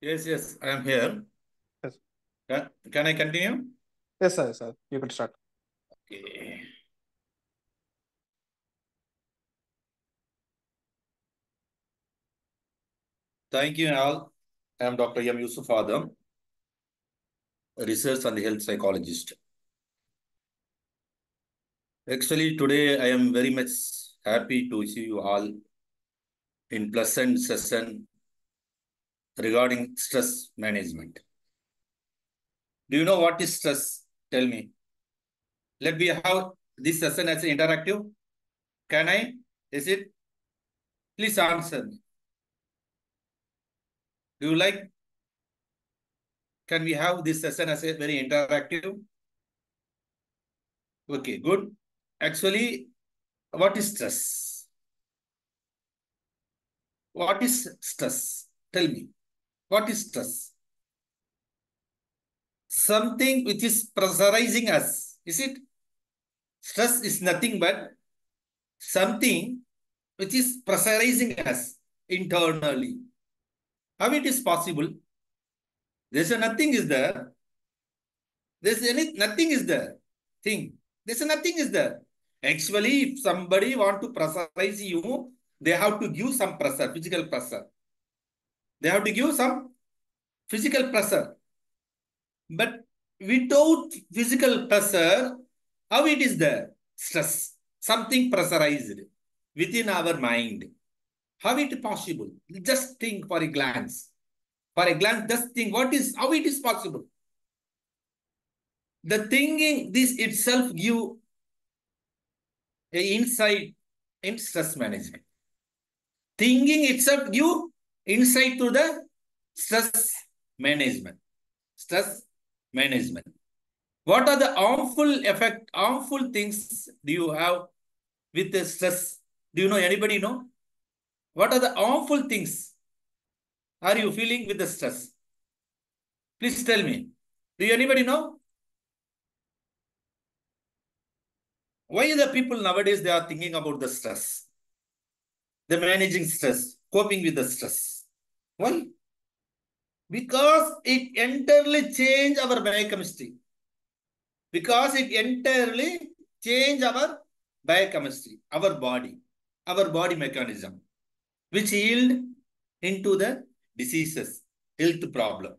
Yes, I am here. Yes, Can I continue? yes, sir. You can start. Okay. Thank you all. I am Dr. M. Yusuf Adam, a research and health psychologist. Actually, today I am very much happy to see you all in pleasant session regarding stress management. Do you know what is stress? Tell me. Let me have this session as interactive. Can I? Is it? Please answer me. Do you like? Can we have this session as a very interactive? Okay, good. Actually, what is stress? What is stress? Tell me. What is stress? Something which is pressurizing us. Is it? Stress is nothing but something which is pressurizing us internally. How it is possible? There's a nothing is there. Nothing is there. Thing. There's a nothing is there. Actually, if somebody want to pressurize you, they have to give some pressure, physical pressure. They have to give some physical pressure. But without physical pressure, how it is there? Stress. Something pressurized within our mind. How it is possible? Just think for a glance. For a glance, just think how it is possible. The thinking, this itself give a insight in stress management. Thinking itself give insight to the stress management. Stress management. What are the harmful things do you have with the stress? Do you know anybody know? What are the harmful things are you feeling with the stress? Please tell me. Do you anybody know? Why the people nowadays they are thinking about the stress? They're managing stress, coping with the stress. Why? Because it entirely change our biochemistry. Because it entirely change our biochemistry, our body mechanism, which yield into the diseases, health problem.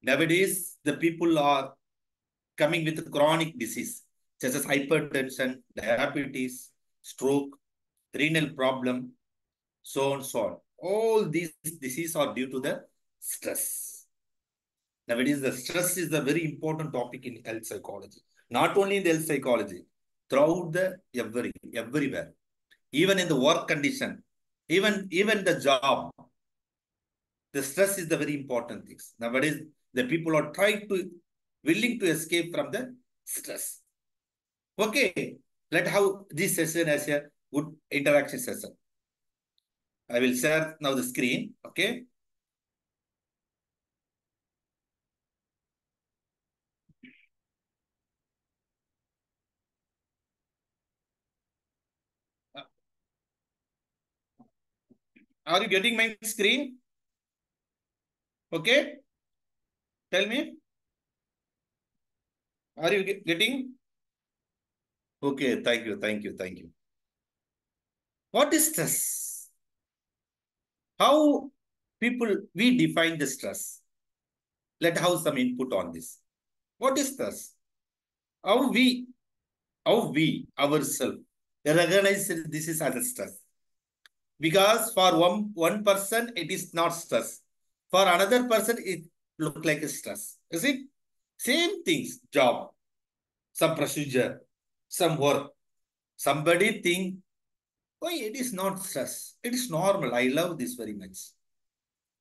Nowadays, the people are coming with chronic disease, such as hypertension, diabetes, stroke, renal problem, so on, so on. All these diseases are due to the stress. Nowadays, the stress is a very important topic in health psychology. Not only in the health psychology, throughout the everywhere, even in the work condition, even the job, the stress is the very important thing. Nowadays, the people are trying to willing to escape from the stress. Okay, let's have this session as a good interaction session. I will share now the screen. Okay. Are you getting my screen? Okay. Tell me. Are you getting? Okay. Thank you. What is stress? How people we define the stress? Let's have some input on this. What is stress? How we ourselves recognize this is as a stress. Because for one person it is not stress. For another person it look like a stress. Is it? Same things, job, some procedure, some work. Somebody think, why it is not stress? It is normal. I love this very much.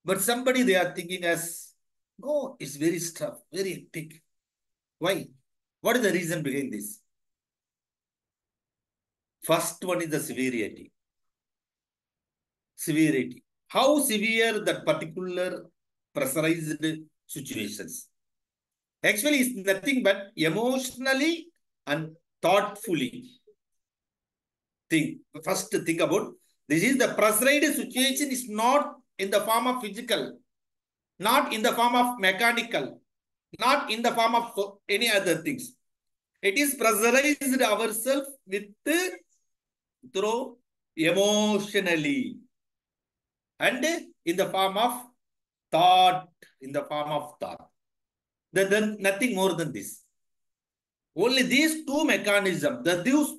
But somebody they are thinking as, no, it's very tough, very hectic. Why? What is the reason behind this? First one is the severity. Severity. How severe that particular pressurized situations. Actually, it's nothing but emotionally and thoughtfully. First think about this is the pressurized situation is not in the form of physical. not in the form of mechanical, not in the form of any other things. It is pressurized ourselves with through emotionally and in the form of thought, in the form of thought. Then nothing more than this. Only these two mechanisms, the these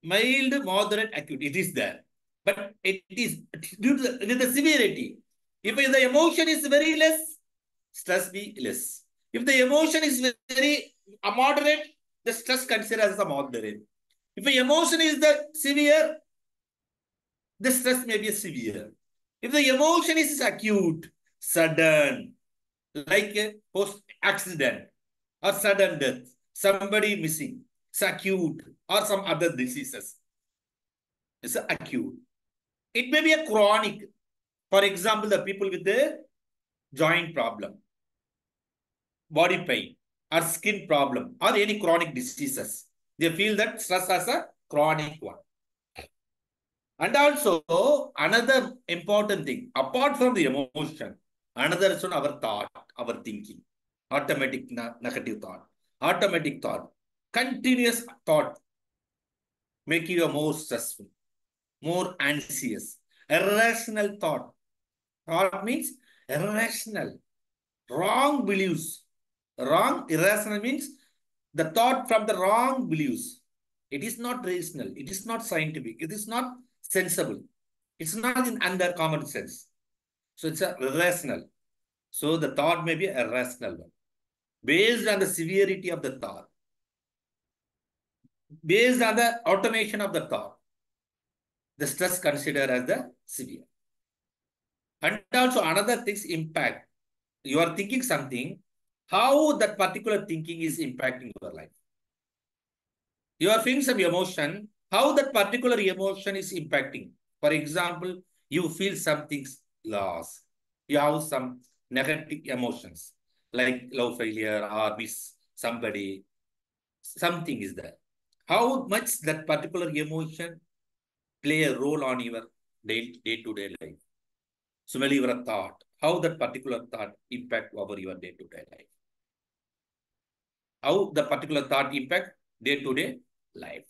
mild, moderate, acute, it is there. But it is due to with the severity. If the emotion is very less, stress be less. If the emotion is very moderate, the stress considered as a moderate. If the emotion is the severe, the stress may be severe. If the emotion is acute, sudden, like a post accident or sudden death, somebody missing, it's acute, or some other diseases, it's acute. It may be a chronic. For example, the people with the joint problem, body pain, or skin problem, or any chronic diseases, they feel that stress as a chronic one. And also, another important thing, apart from the emotion, another is on our thought, our thinking, automatic negative thought, automatic thought, continuous thought, make you more stressful, more anxious, irrational thought. Thought means irrational, wrong beliefs. Wrong, irrational means the thought from the wrong beliefs. It is not rational. It is not scientific. It is not sensible. It's not in under common sense. So it's a irrational. So the thought may be a rational one. Based on the severity of the thought, based on the automation of the thought, the stress considered as the severe. And also another thing's impact. You are thinking something, how that particular thinking is impacting your life. You are feeling some emotion, how that particular emotion is impacting. For example, you feel something's loss. You have some negative emotions like love failure or miss somebody. Something is there. How much that particular emotion play a role on your day-to-day life. Similarly, your thought, how that particular thought impact over your day-to-day life. How the particular thought impact day-to-day life.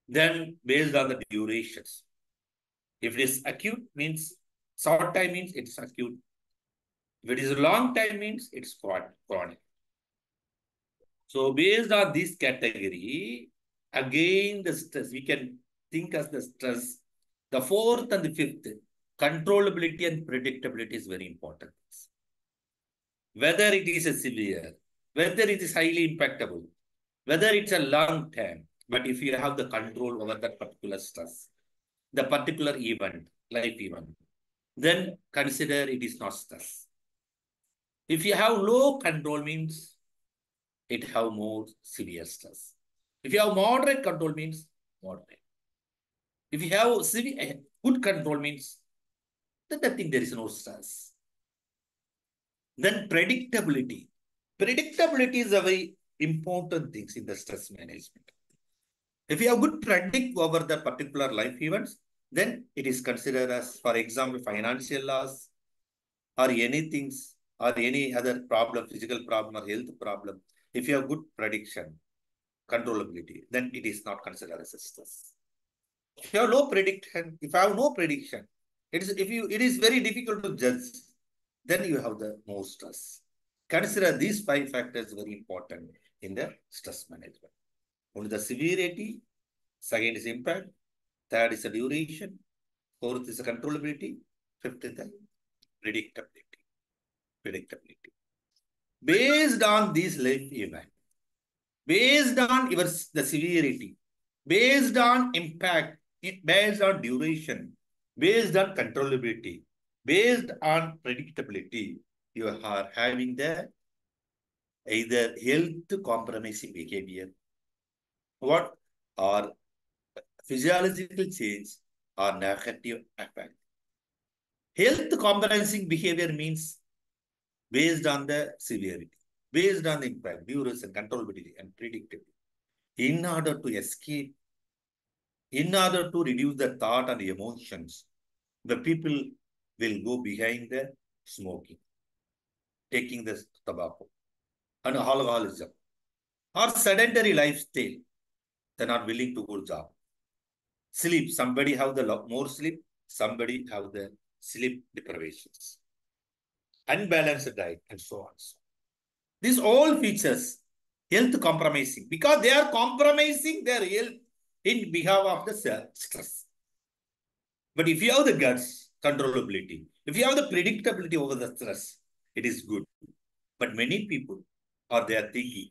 Then based on the durations. If it is acute means short time means it's acute. If it is a long time means it's chronic. So based on this category, again the stress, we can think as the stress. The fourth and the fifth, controllability and predictability is very important. Whether it is a severe, whether it is highly impactable, whether it's a long term, but if you have the control over that particular stress, the particular event, life event, then consider it is not stress. If you have low control means it have more severe stress. If you have moderate control means moderate. If you have severe, good control means then nothing, there is no stress. Then predictability. Predictability is a very important thing in the stress management. If you have good predict over the particular life events, then it is considered as, for example, financial loss or anything or any other problem, physical problem or health problem. If you have good prediction, controllability, then it is not considered as a stress. If you have no prediction, if I have no prediction, it is very difficult to judge, then you have the more stress. Consider these five factors very important in the stress management. Only the severity, second is impact, third is the duration, fourth is the controllability, fifth is the predictability. Predictability. Based on these life events, based on the severity, based on impact, based on duration, based on controllability, based on predictability, you are having the either health compromising behavior, what or physiological change or negative effect. Health compromising behavior means based on the severity, based on the impact, duration, controllability, and predictability. In order to escape, in order to reduce the thought and the emotions, the people will go behind the smoking, taking the tobacco, and alcoholism, or sedentary lifestyle. They're not willing to go job. Sleep. Somebody have the more sleep. Somebody have the sleep deprivations. Unbalanced diet, and so on. These all features health compromising because they are compromising their health in behalf of the stress. But if you have the guts, controllability, if you have the predictability over the stress, it is good. But many people are they are thinking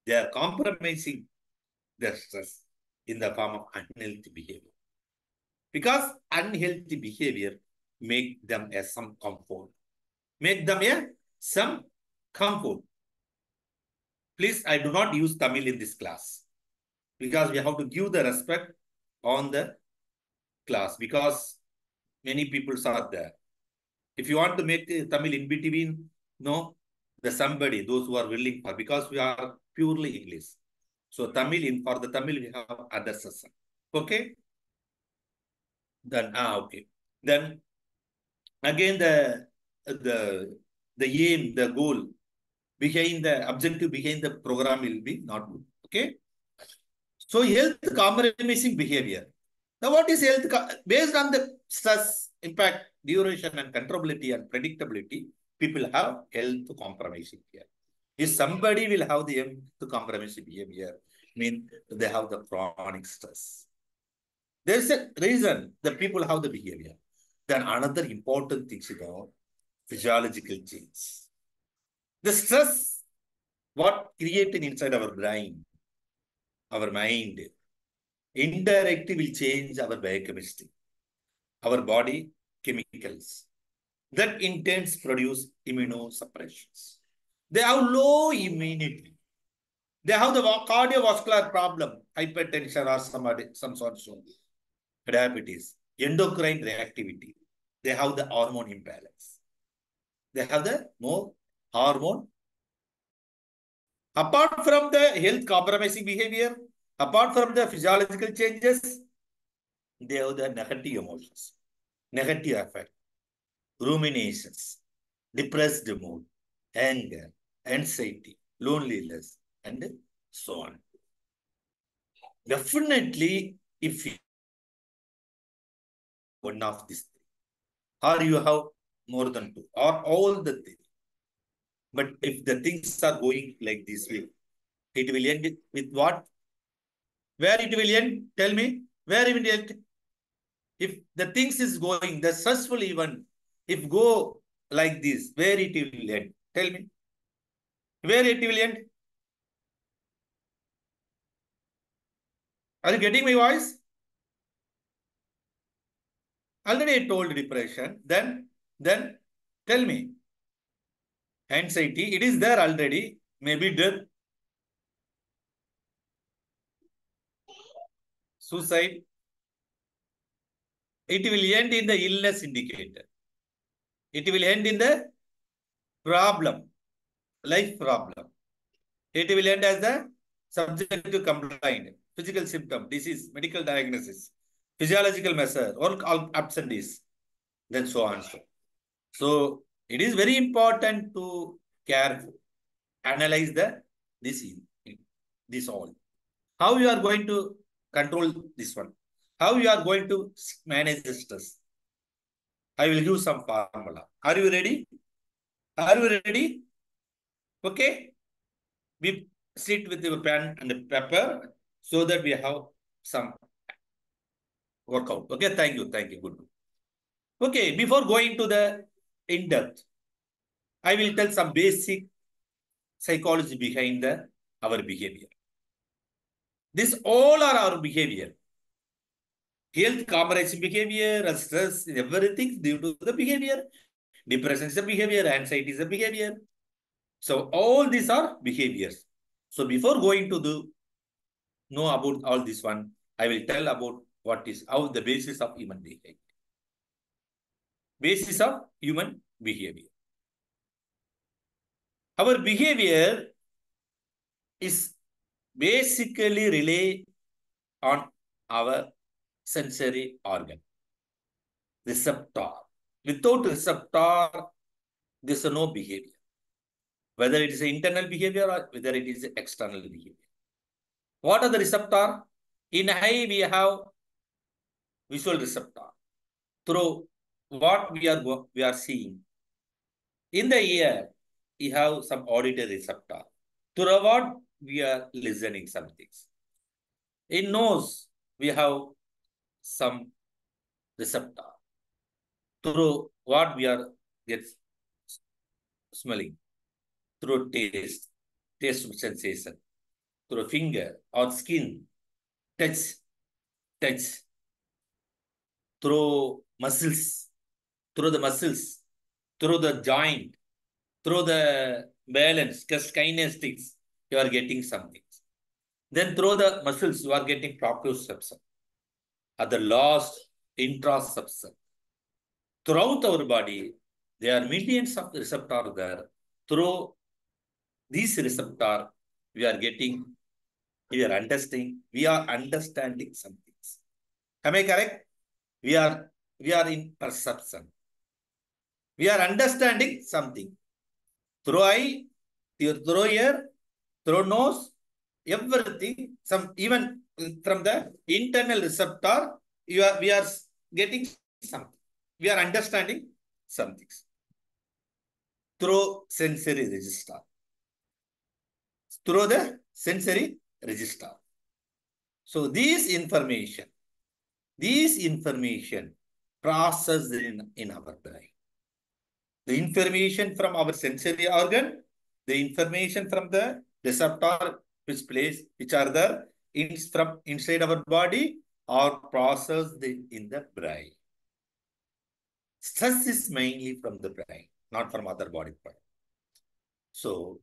they are compromising their stress in the form of unhealthy behavior. Because unhealthy behavior make them a some comfort. Make them a some comfort. Please, I do not use Tamil in this class because we have to give the respect on the class because many people are there. If you want to make Tamil in between, no, the somebody, those who are willing for, because we are purely English. So Tamil, for the Tamil, we have other session. Okay? Then, okay. Then again, the, the aim, the goal behind the objective behind the program will be not good. Okay? So health compromising behavior. Now, what is health? Based on the stress, impact, duration, and controllability and predictability, people have health compromising behavior. If somebody will have the health compromising behavior, mean they have the chronic stress. There's a reason that people have the behavior. Then another important thing is physiological change. The stress, what created inside our brain, our mind, indirectly will change our biochemistry, our body chemicals. That in turn produce immunosuppressions. They have low immunity. They have the cardiovascular problem, hypertension or some sort of diabetes, endocrine reactivity. They have the hormone imbalance. They have the more hormone. Apart from the health compromising behavior, apart from the physiological changes, they have the negative emotions, negative affect, ruminations, depressed mood, anger, anxiety, loneliness, and so on. Definitely, if you one of these three, or you have more than two, or all the three. But if the things are going like this way, it will end with what? Where it will end? Tell me. Where it will end? If the things is going, the stressful event, if go like this, where it will end? Tell me. Where it will end? Are you getting my voice? Already I told depression. Then tell me. Anxiety, it is there already. Maybe death, suicide. It will end in the illness indicator. It will end in the problem, life problem. It will end as the subjective complaint, physical symptom, disease, medical diagnosis, physiological measure, or absentees, then so on. So it is very important to careful, analyze this all. How you are going to control this one? How you are going to manage the stress? I will use some formula. Are you ready? Are you ready? Okay. We sit with your pen and paper so that we have some workout. Okay. Thank you. Thank you. Good. Okay. Before going to the in depth, I will tell some basic psychology behind our behavior. This all are our behavior. Health compromising behavior, and stress, everything due to the behavior. Depression is a behavior, anxiety is a behavior. So all these are behaviors. So before going to know about all this one, I will tell about what is how the basis of human behavior. Basis of human behavior. Our behavior is basically rely on our sensory organ, receptor. Without receptor, there's no behavior. Whether it is internal behavior or whether it is external behavior. What are the receptor? In eye, we have visual receptor. Through what we are seeing. In the ear, we have some auditory receptor. Through what we are listening some things. In nose, we have some receptor. Through what we are smelling. Through taste sensation. Through finger or skin, touch, through muscles, through the muscles, through the joint, through the balance, kinetics, you are getting something. Then through the muscles, you are getting proprioception. At the last, introception. Throughout our body, there are millions of receptors there. Through these receptors, we are getting, we are understanding some things. Am I correct? We are in perception. We are understanding something. Through eye, through ear, through nose, everything, some even from the internal receptor, we are getting something. We are understanding some things. Through sensory register. Through the sensory register. So these information processed in our brain. The information from our sensory organ, the information from the receptor which are there from inside our body are processed in the brain. Stress is mainly from the brain, not from other body part. So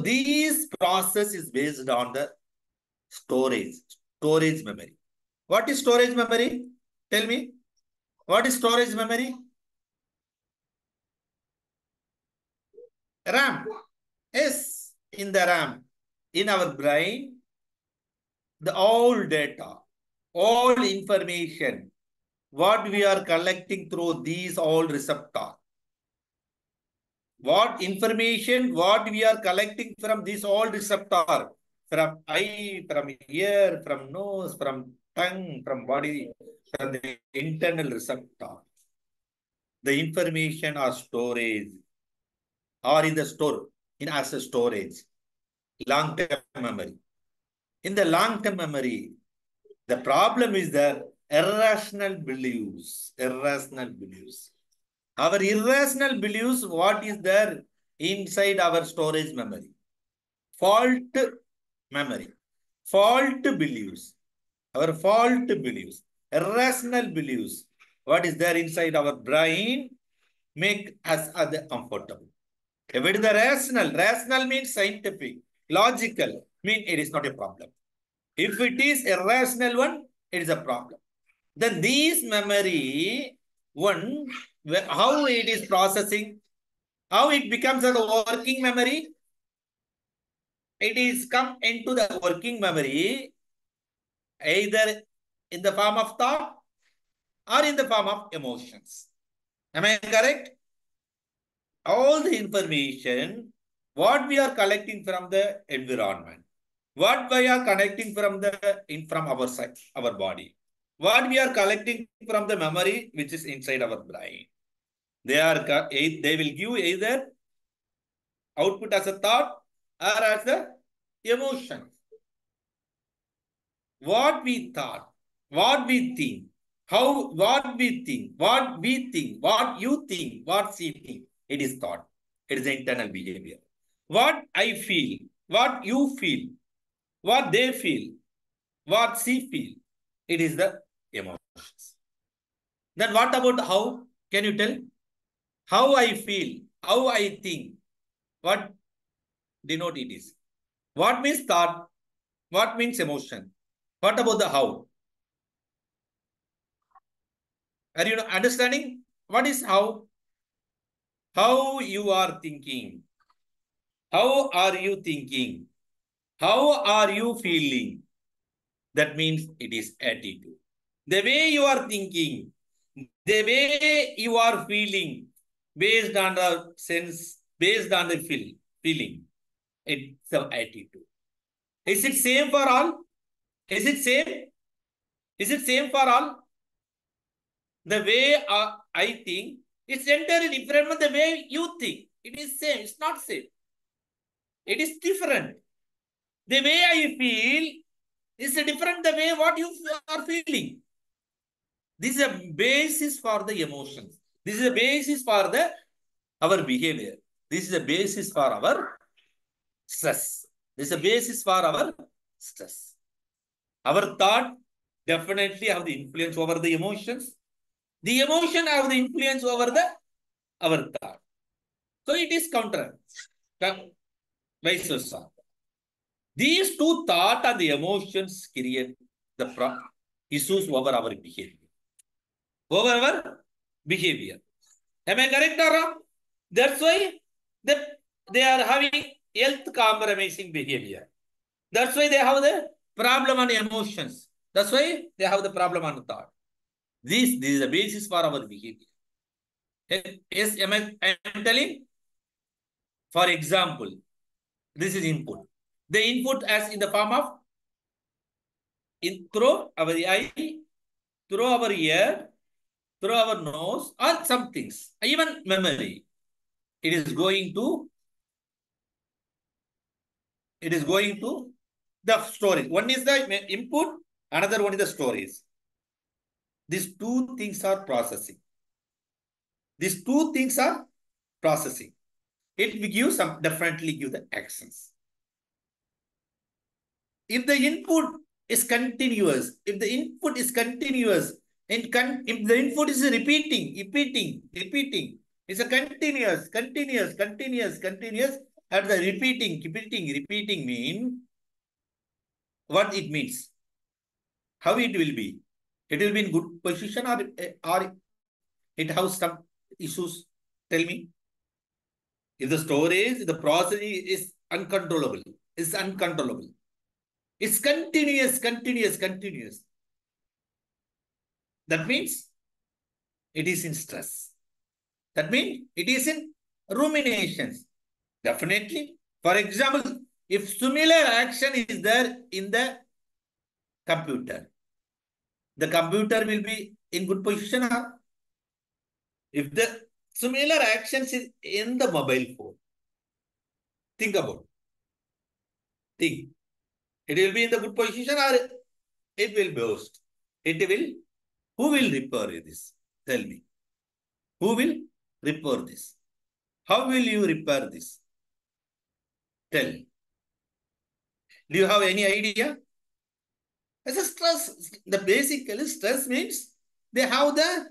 this process is based on the storage memory. What is storage memory? Tell me. What is storage memory? RAM. Yes, in the RAM. In our brain, the all data, all information, what we are collecting through these all receptors. What information, what we are collecting from these all receptors, from eye, from ear, from nose, from tongue, from body, from the internal receptor. The information are storage or in the store, as a storage, long-term memory. In the long-term memory, the problem is that irrational beliefs. Our irrational beliefs, what is there inside our storage memory? Fault memory. Fault beliefs. Our fault beliefs. Irrational beliefs. What is there inside our brain make us uncomfortable. If it is the rational means scientific, logical, mean it is not a problem. If it is irrational one, it is a problem. Then these memory, one, how it is processing, how it becomes a working memory, it is come into the working memory either in the form of thought or in the form of emotions. Am I correct? All the information, what we are collecting from the environment, what we are collecting from our side, our body, what we are collecting from the memory which is inside our brain, they will give either output as a thought or as a emotion. What we thought, what we think, what we think, what you think, what she think, it is thought. It is internal behavior. What I feel, what you feel, what they feel, what she feel, it is the emotions. Then what about how? Can you tell? How I feel, how I think, what denote it is? What means thought? What means emotion? What about the how? Are you understanding? What is how? How you are thinking? How are you thinking? How are you feeling? That means it is attitude. The way you are thinking, The way you are feeling based on the sense, based on the feeling, it's the attitude. Is it same for all? Is it same? Is it same for all? The way I think, it's entirely different from the way you think. It is same. It's not same. It is different. The way I feel is different the way what you are feeling. This is a basis for the emotions. This is a basis for the our behavior. This is a basis for our stress. This is a basis for our stress. Our thought definitely have the influence over the emotions. The emotion have the influence over the our thought. So it is counter, vice versa. These two thought and the emotions create the issues over our behavior. Over our behavior. Am I correct or wrong? That's why the, they are having health compromising behavior. That's why they have the problem on emotions. That's why they have the problem on thought. This is the basis for our behavior. Yes, I am telling? For example, this is input. The input as in the form of through our eye, through our ear, through our nose, or some things, even memory. It is going to the storage. One is the input, another one is the storage. These two things are processing. These two things are processing. It will give some definitely give the actions. If the input is continuous, if the input is continuous, and if the input is repeating, it's a continuous, and the repeating mean what it means, how it will be. It will be in good position or it has some issues. Tell me. If the storage, the process is uncontrollable, it's uncontrollable. It's continuous. That means it is in stress. That means it is in ruminations. Definitely. For example, if similar action is there in the computer will be in good position. If the similar actions is in the mobile phone, think about. Think. It will be in the good position or it will burst. It will. Who will repair this? Tell me. Who will repair this? How will you repair this? Tell. Do you have any idea? As a stress, the basically stress means they have the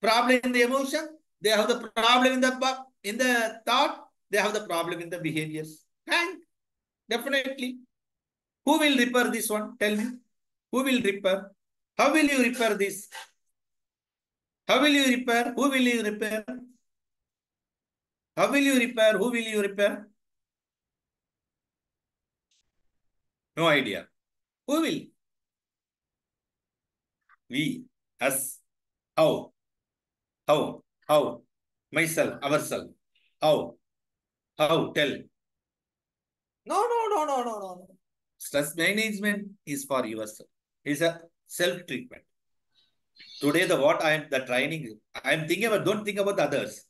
problem in the emotion, they have the problem in the thought, they have the problem in the behaviors. And definitely, who will repair this one? Tell me. Who will repair? How will you repair this? How will you repair? Who will you repair? How will you repair? Who will you repair? No idea. Who will? We. Us. How? How? How? Myself, ourselves. How? How? Tell. No. Stress management is for yourself. It's a self-treatment. Today, the training, I'm thinking about, don't think about others.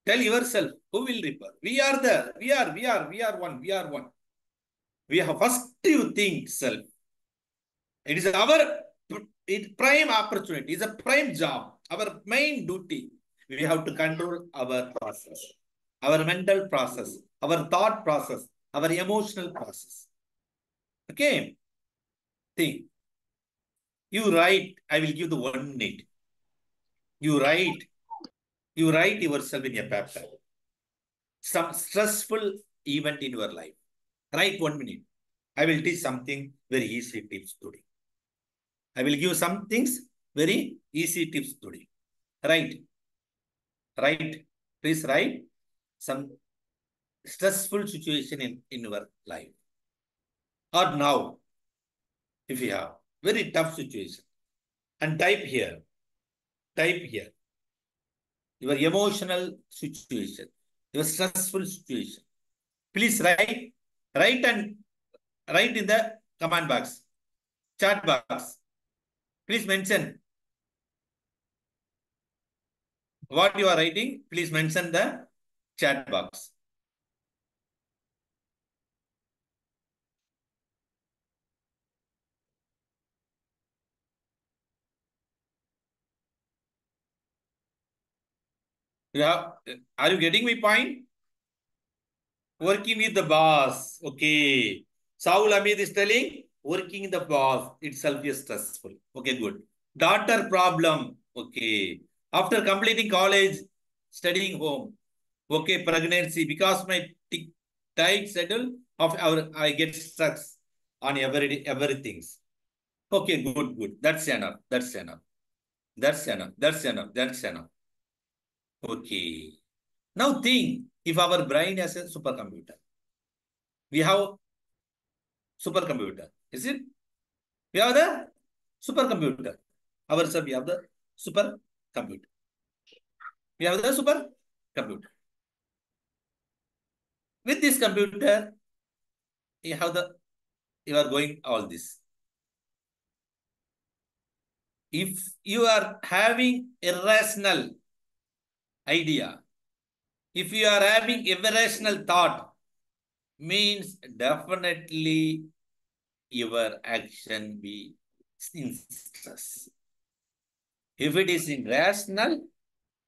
Tell yourself, who will repair? We are there. We are one. We have first you think self. It is our prime opportunity. It's a prime job. Our main duty. We have to control our process, our mental process, our thought process, our emotional process. Okay. Think. You write. I will give the 1 minute. You write. You write yourself in a paper. Some stressful event in your life. Write 1 minute. I will teach something very easy tips today. I will give some things very easy tips today. Write. Write. Please write some stressful situation in your life. Or now, if you have very tough situation. And type here. Type here. Your emotional situation, your stressful situation. Please write and write in the comment box, chat box. Please mention what you are writing. Please mention the chat box. Yeah, are you getting my point? Working with the boss. Okay. Saul Amit is telling working the boss itself is stressful. Okay, good. Daughter problem. Okay. After completing college, studying home. Okay, pregnancy. Because my tight schedule of our I get stuck on everything. Okay, good. That's enough. That's enough. That's enough. That's enough. That's enough. Okay. Now think if our brain has a supercomputer. We have supercomputer. Is it? We have the supercomputer. Ourselves, we have the supercomputer. We have the supercomputer. With this computer, you are going all this. If you are having irrational idea, if you are having irrational thought, means definitely your action be in stress. If it is irrational,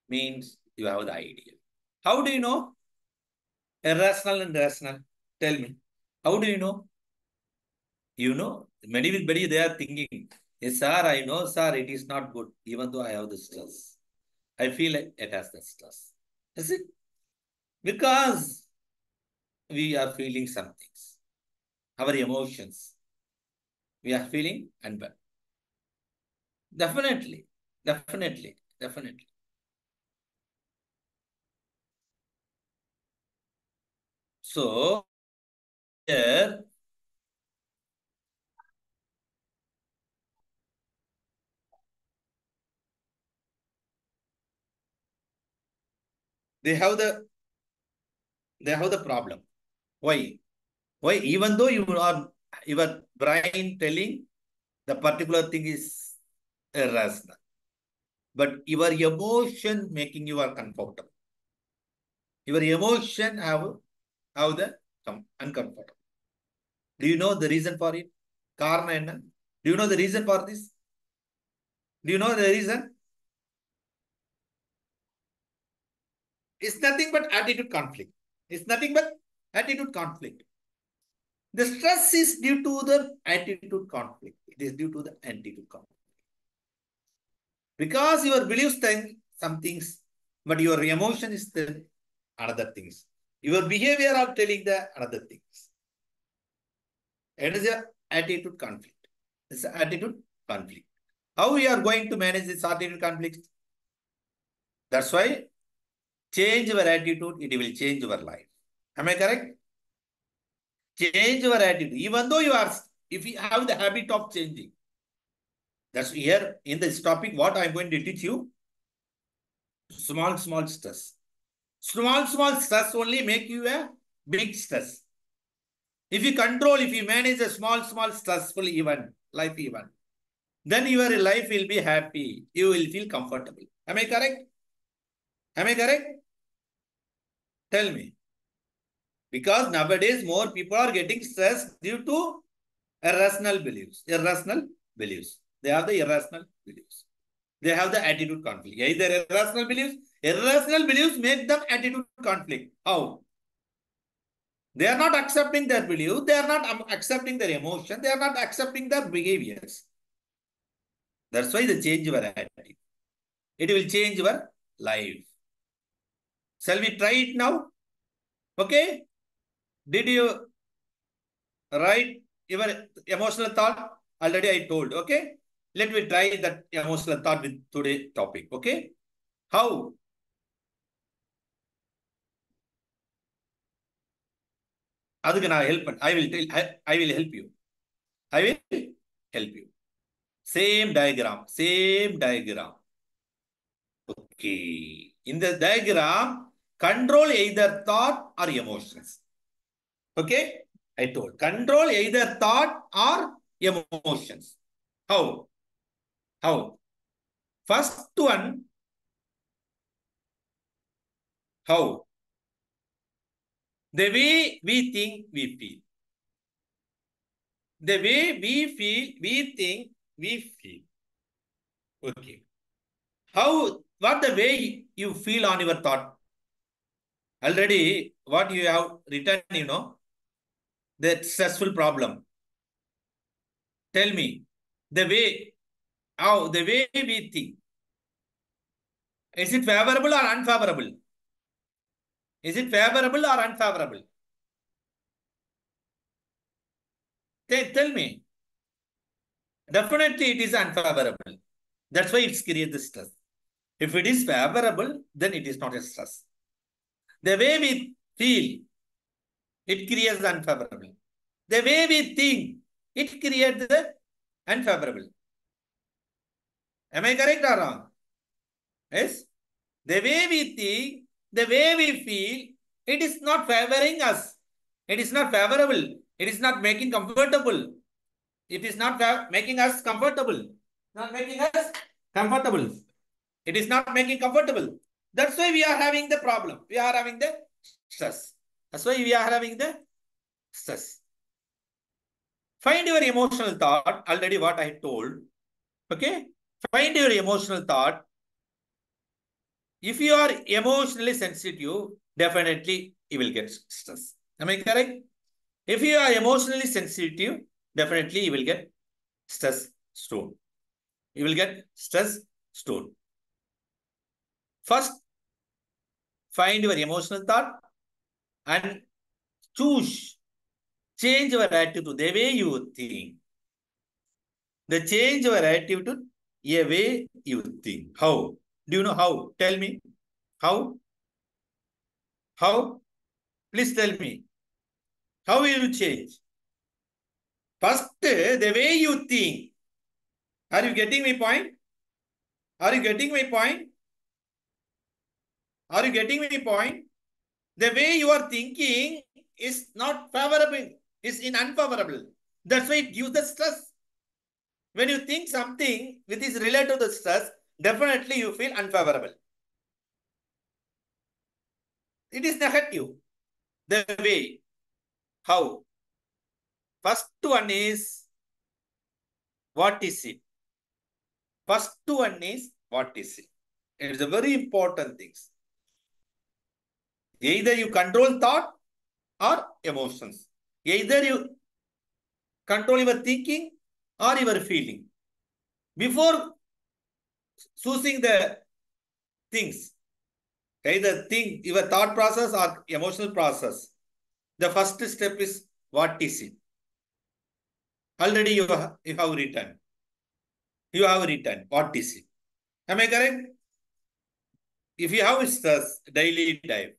means you have the idea. How do you know? Irrational and rational. Tell me. How do you know? You know, many they are thinking, yes, sir, I know, sir, it is not good, even though I have the stress. I feel like it has the stress. Is it? Because we are feeling some things. Our emotions. We are feeling and definitely, definitely. So here they have the problem. Why? Why? Even though you are your brain telling the particular thing is irrational, but your emotion making you are comfortable. Your emotion have the uncomfortable. Do you know the reason for it? Karna enna? Do you know the reason for this? Do you know the reason? It's nothing but attitude conflict. It's nothing but attitude conflict. The stress is due to the attitude conflict. It is due to the attitude conflict. Because your beliefs think some things, but your emotion is the another things. Your behavior are telling the another things. It is a attitude conflict. It's an attitude conflict. How we are going to manage this attitude conflict? That's why change your attitude, it will change your life. Am I correct? Change your attitude. Even though you are, if you have the habit of changing, that's here in this topic, what I'm going to teach you, small stress. Small stress only make you a big stress. If you control, if you manage a small stressful event, life event, then your life will be happy. You will feel comfortable. Am I correct? Am I correct? Tell me. Because nowadays more people are getting stressed due to irrational beliefs. Irrational beliefs. They have the irrational beliefs. They have the attitude conflict. Either irrational beliefs make them attitude conflict. How? They are not accepting their belief. They are not accepting their emotion. They are not accepting their behaviors. That's why they change your attitude. It will change your life. Shall we try it now? Okay. Did you write your emotional thought? Already I told. Okay. Let me try that emotional thought with today's topic. Okay. How? அதுக்கு நான் help I will help you. I will help you. Same diagram. Okay. In the diagram, control either thought or emotions. Okay? I told. Control either thought or emotions. How? How? First one, how? The way we think, we feel. The way we feel, we think, we feel. Okay. How, what the way you feel on your thought? Already, what you have written, the stressful problem. Tell me, the way, how, the way we think. Is it favorable or unfavorable? Is it favorable or unfavorable? Tell me. Definitely it is unfavorable. That's why it's creates the stress. If it is favorable, then it is not a stress. The way we feel, it creates the unfavorable. The way we think, it creates the unfavorable. Am I correct or wrong? Yes? The way we think, the way we feel, it is not favoring us. It is not favorable. It is not making comfortable. It is not making us comfortable. Not making us comfortable. It is not making comfortable. That's why we are having the problem. We are having the stress. That's why we are having the stress. Find your emotional thought. Already what I told. Okay. Find your emotional thought. If you are emotionally sensitive, definitely you will get stress. Am I correct? If you are emotionally sensitive, definitely you will get stress stone. You will get stress stone. First, find your emotional thought and choose, change your attitude, the way you think. The change your attitude, a way you think. How? Do you know how? Tell me. How? How? Please tell me. How will you change? First, the way you think. Are you getting my point? Are you getting my point? Are you getting my point? The way you are thinking is not favorable, is in unfavorable. That's why it gives the stress. When you think something which is related to the stress, definitely you feel unfavorable. It is negative. The way. How? First one is, what is it? First one is, what is it? It's a very important thing. Either you control thought or emotions. Either you control your thinking or your feeling. Before choosing the things, either think your thought process or emotional process, the first step is, what is it? Already you have written. You have written. What is it? Am I correct? If you have stress, daily life,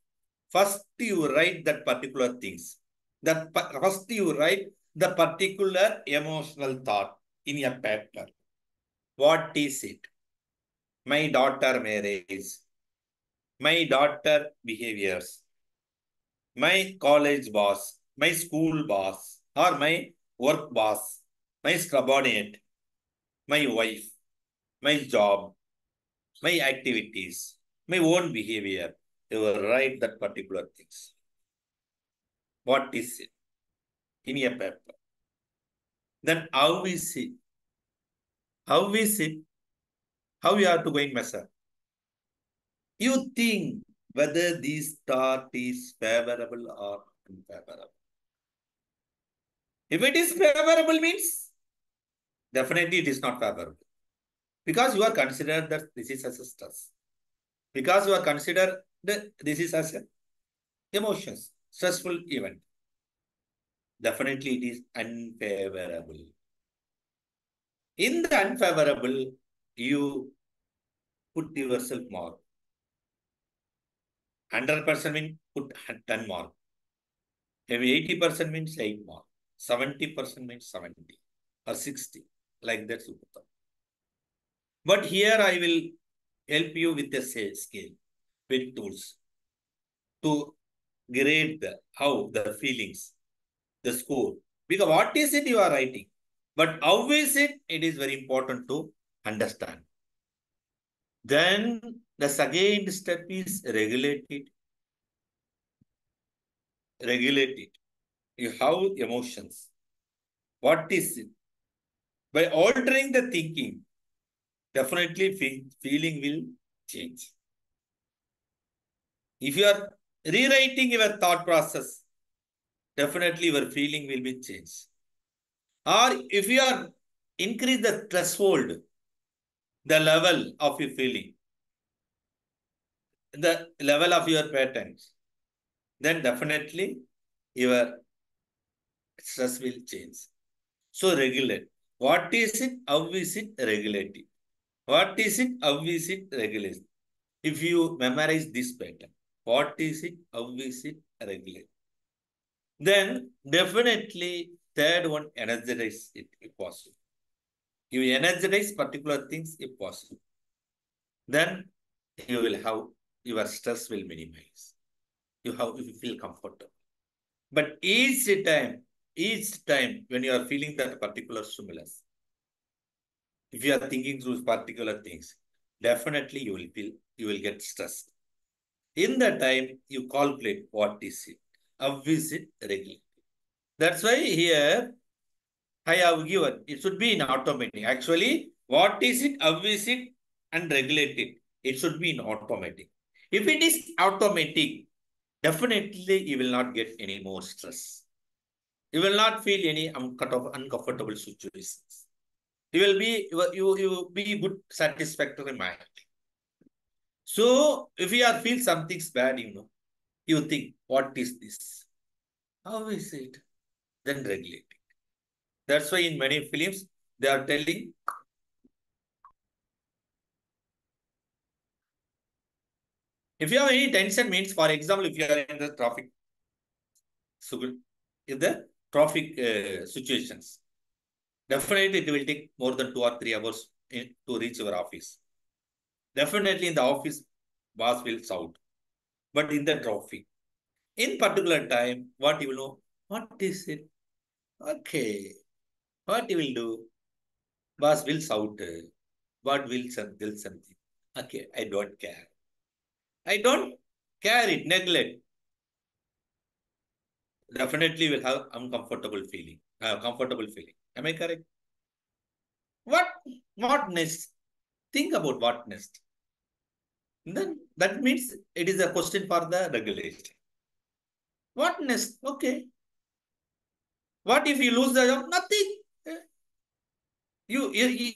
first you write that particular things. First you write the particular emotional thought in a paper. What is it? My daughter marriage, my daughter behaviors, my college boss, my school boss, or my work boss, my subordinate, my wife, my job, my activities, my own behavior. You will write that particular things. What is it? In a paper. Then how is it? How is it? How you are to go and measure? You think whether this thought is favorable or unfavorable. If it is favorable means, definitely it is not favorable. Because you are considered that this is as a stress. Because you are considered that this is as a emotions, stressful event. Definitely it is unfavorable. In the unfavorable, you put yourself more. 100% means put 10 more. Maybe 80% means 8 more. 70% means 70 or 60. Like that. But here I will help you with a scale, with tools to grade how the feelings, the score. Because what is it you are writing? But how is it? It is very important to understand. Then the second step is regulate it. Regulate it. You have emotions. What is it? By altering the thinking, definitely feeling will change. If you are rewriting your thought process, definitely your feeling will be changed. Or if you are increase the threshold, the level of your feeling, the level of your patterns, then definitely your stress will change. So regulate. What is it? How is it regulated? What is it? How is it regulated? If you memorize this pattern, what is it? How is it regulated? Then definitely third one, energize it if possible. You energize particular things if possible. Then you will have your stress will minimize. You feel comfortable. But each time when you are feeling that particular stimulus, if you are thinking through particular things, definitely you will get stressed. In that time, you calculate what is it, how is it regular. That's why here I have given it should be in automatic. Actually, what is it, how is it, and regulate it. It should be in automatic. If it is automatic, definitely you will not get any more stress. You will not feel any uncomfortable situations. You will be good satisfactory mind. So if you are feel something's bad, you think, what is this? How is it? Then regulate it. That's why in many films they are telling if you have any tension means, for example, if you are in the traffic, so in the traffic situations, definitely it will take more than 2 or 3 hours to reach your office. Definitely in the office, boss will shout. But in the traffic, in particular time, what you will know? What is it? Okay. What you will do? Boss will shout. What will tell something? Okay, I don't care. I don't care it, neglect. Definitely will have uncomfortable feeling. Comfortable feeling. Am I correct? What what next? Think about what next. Then that means it is a question for the regulation. What next? Okay. What if you lose the job? Nothing.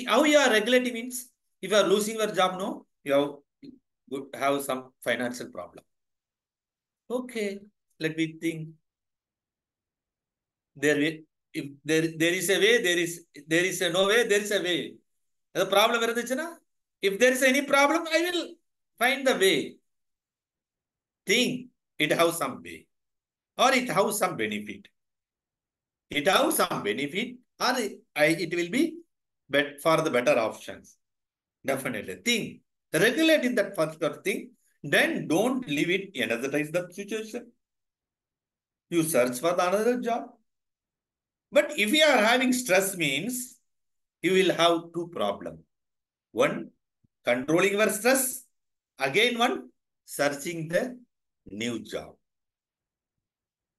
How you are regulating means if you are losing your job, no, you have some financial problem. Okay, let me think. If there is a way, there is a no way, there is a way. The problem irundhuchuna, if there is any problem, I will find the way. Think it has some way, or it has some benefit. It has some benefit, or it will be for the better options. Definitely. Think. Regulate in that particular thing. Then don't leave it energize the situation. You search for the another job. But if you are having stress means you will have two problems. One, controlling your stress. Again, one, searching the new job.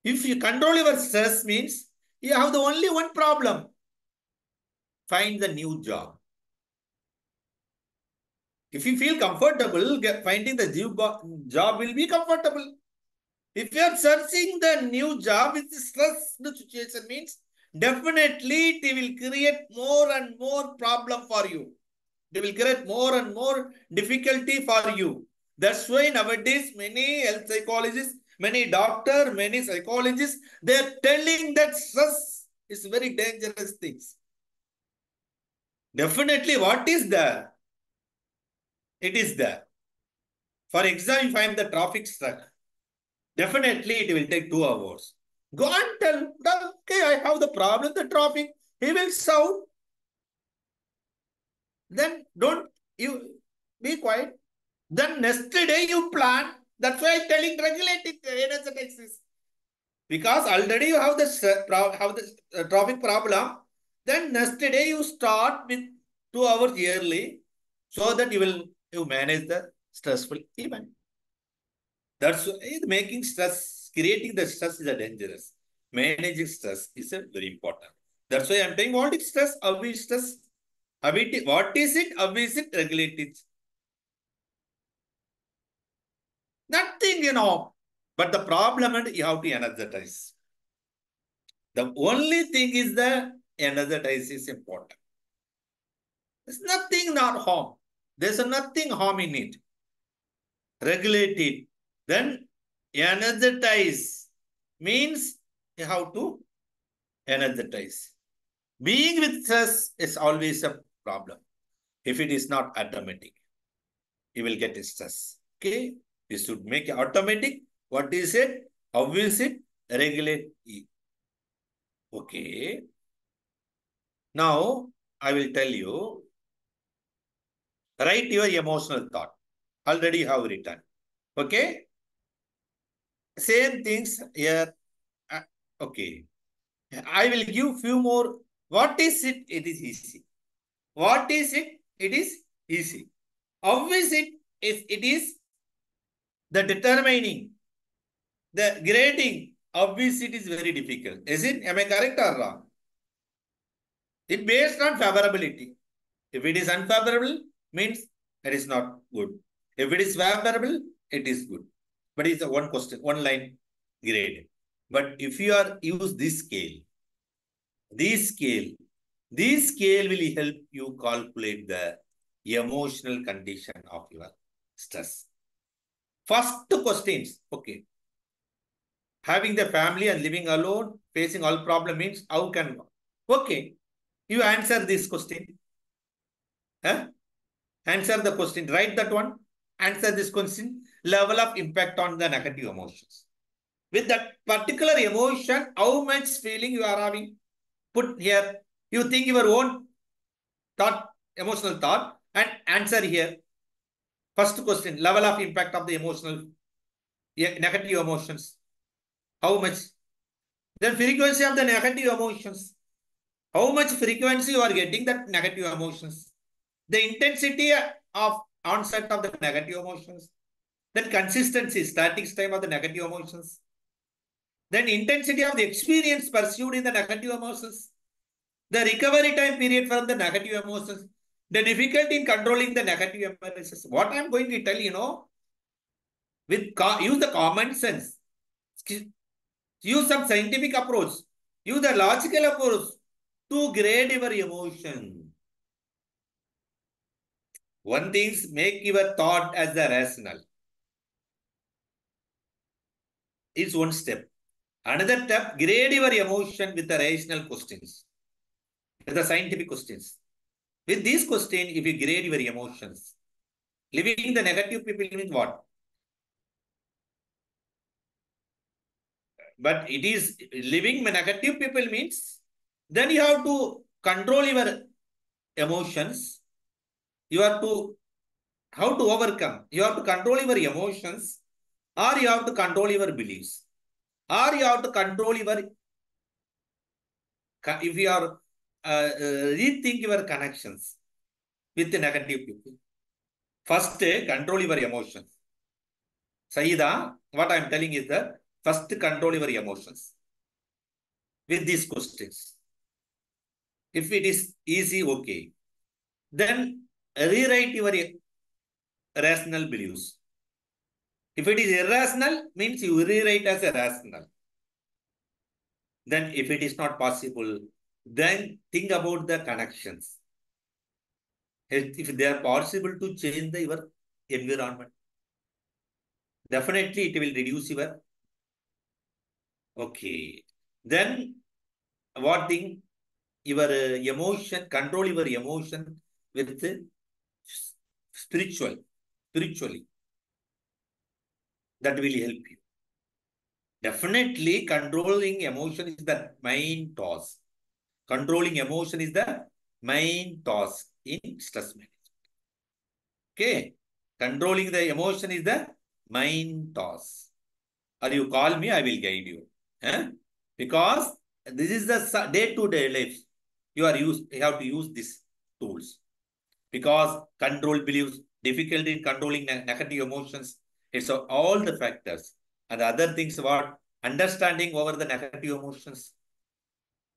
If you control your stress means you have the only one problem. Find the new job. If you feel comfortable, finding the job will be comfortable. If you are searching the new job with the stress the situation means, definitely it will create more and more problem for you. They will create more and more difficulty for you. That's why nowadays many health psychologists, many doctors, many psychologists, they are telling that stress is very dangerous things. Definitely what is there? It is there. For example, if I am the traffic stuck, definitely it will take 2 hours. Go and tell, okay, I have the problem, the traffic. He will shout. Then don't you be quiet. Then next day you plan. That's why I'm telling regulate it, energetize this. Because already you have the traffic problem. Then next day you start with 2 hours yearly, so that you manage the stressful event. That's making stress, creating the stress is a dangerous. Managing stress is a very important. That's why I'm telling what is stress, how is stress, what is it, how is it, regulate it. Nothing, But the problem is you have to energize. The only thing is the energize is important. There's nothing not harm. There's nothing harm in it. Regulate it. Then energize means you have to energize. Being with stress is always a problem. If it is not automatic, you will get stress. Okay? You should make it automatic. What is it? How is it? Regulate it. Okay. Now, I will tell you, write your emotional thought. Already you have written. Okay? Same things here. Okay. I will give few more. What is it? It is easy. What is it? It is easy. How is it? If it is the determining, the grading, obviously it is very difficult. Is it? Am I correct or wrong? It based on favorability. If it is unfavorable, means it is not good. If it is favorable, it is good. But it's a one question, one line grade. But if you are use this scale, this scale will help you calculate the emotional condition of your stress. First questions, okay. Having the family and living alone, facing all problem means how can, okay, you answer this question. Huh? Answer the question, write that one, answer this question, level of impact on the negative emotions. With that particular emotion, how much feeling you are having, put here. You think your own thought, emotional thought, and answer here. First question, level of impact of the emotional, negative emotions. How much? Then frequency of the negative emotions. How much frequency you are getting that negative emotions. The intensity of onset of the negative emotions. Then consistency, static time of the negative emotions. Then intensity of the experience pursued in the negative emotions. The recovery time period from the negative emotions. The difficulty in controlling the negative emotions. What I'm going to tell, with use the common sense. Use some scientific approach. Use the logical approach to grade your emotion. One thing, make your thought as the rational. It's one step. Another step, grade your emotion with the rational questions, with the scientific questions. With these questions, if you grade your emotions, living the negative people means what? But it is living negative people means then you have to control your emotions. You have to how to overcome. You have to control your emotions, or you have to control your beliefs, or you have to control your if you are rethink your connections with the negative people. First, control your emotions. Saida, what I am telling is that first control your emotions with these questions. If it is easy, okay. Then rewrite your rational beliefs. If it is irrational, means you rewrite as a rational. Then if it is not possible, then think about the connections. If they are possible to change your environment, definitely it will reduce your, okay. Then what thing? Your emotion, control your emotion with spiritually. That will help you. Definitely controlling emotion is the main task. Controlling emotion is the main task in stress management. Okay. Controlling the emotion is the mind toss. Or you call me, I will guide you. Eh? Because this is the day-to-day life. You have to use these tools. Because control believes difficulty in controlling negative emotions. It's all the factors. And the other things about understanding over the negative emotions.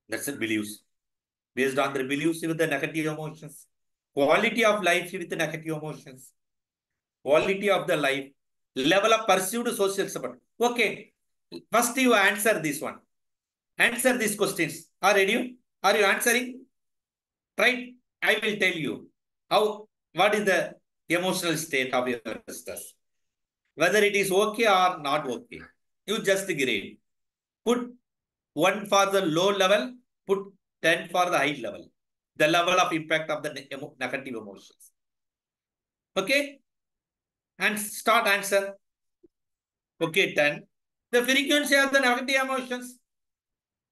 That's the beliefs. Based on the beliefs with the negative emotions. Quality of life with the negative emotions. Quality of the life. Level of pursued social support. Okay. First you answer this one. Answer these questions. Are you? Are you answering? Try. I will tell you how. What is the emotional state of your stress? Whether it is okay or not okay. You just grade. Put 1 for the low level. Put 10 for the high level. The level of impact of the negative emotions. Okay. And start answer. Okay, 10. The frequency of the negative emotions.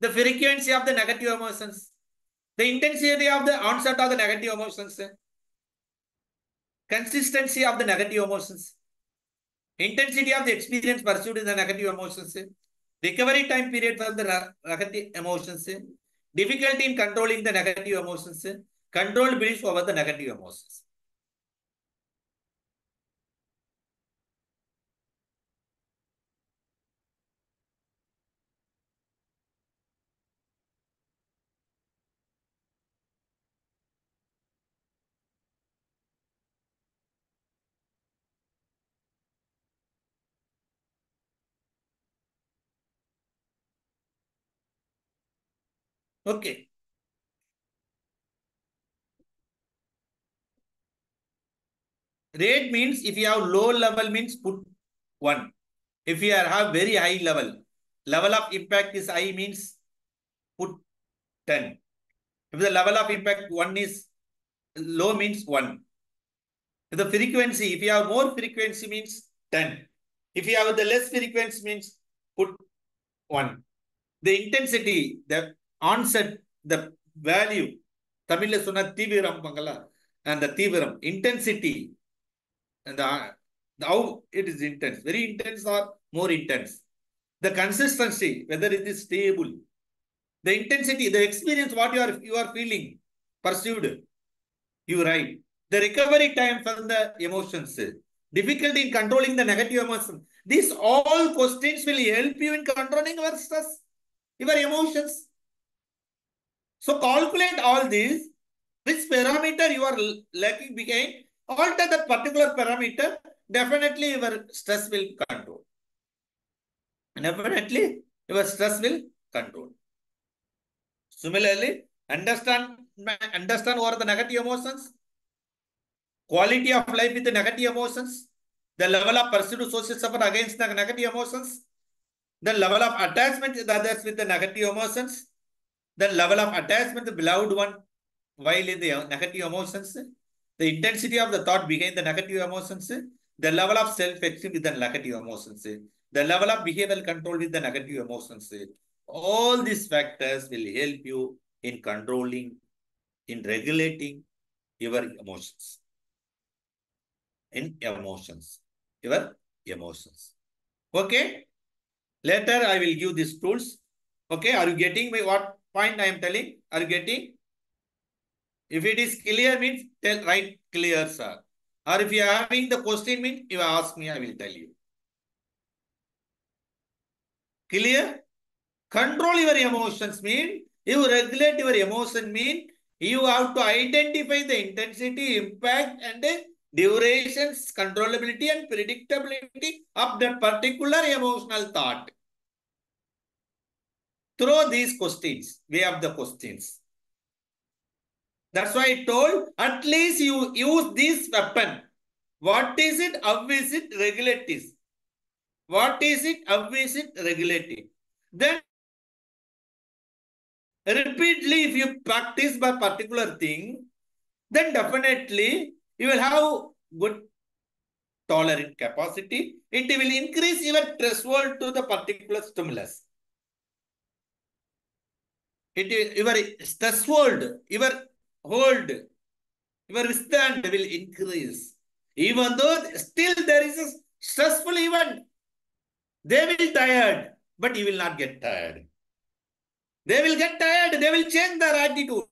The frequency of the negative emotions. The intensity of the onset of the negative emotions. Consistency of the negative emotions. Intensity of the experience pursued in the negative emotions. Recovery time period for the negative emotions. Difficulty in controlling the negative emotions. Controlled belief over the negative emotions. Okay. Rate means if you have low level means put 1. If you have very high level, level of impact is high means put 10. If the level of impact 1 is low means 1. The frequency, if you have more frequency means 10. If you have the less frequency means put 1. The intensity, the onset, the value, Tamil sonna Tiviram Pangala, and the Tiviram, intensity, and the how it is intense, very intense or more intense. The consistency, whether it is stable, the intensity, the experience, what you are feeling, pursued, you write. The recovery time from the emotions, difficulty in controlling the negative emotions. These all questions will help you in controlling your stress, your emotions. So calculate all these, which parameter you are lacking behind, alter that particular parameter, definitely your stress will control. Definitely your stress will control. Similarly, understand what are the negative emotions, quality of life with the negative emotions, the level of pursuit social support against the negative emotions, the level of attachment to the others with the negative emotions, the level of attachment to the beloved one while in the negative emotions, the intensity of the thought behind the negative emotions, the level of self-esteem with the negative emotions, the level of behavioral control with the negative emotions. All these factors will help you in controlling, in regulating your emotions. In emotions. Your emotions. Okay? Later I will give these tools. Okay? Are you getting my what point I am telling? Are you getting? If it is clear means tell write clear, sir. Or if you are having the question means you ask me, I will tell you. Clear? Control your emotions mean you regulate your emotion mean you have to identify the intensity, impact, and durations, controllability, and predictability of that particular emotional thought. Through these questions, we have the questions. That's why I told at least you use this weapon. What is it? How is it? Regulate this. What is it? How is it? Regulate it. Then repeatedly, if you practice by particular thing, then definitely you will have good tolerant capacity. It will increase your threshold to the particular stimulus. Your threshold, your hold, your withstand will increase. Even though still there is a stressful event, they will tired, but you will not get tired. They will get tired, they will change their attitude.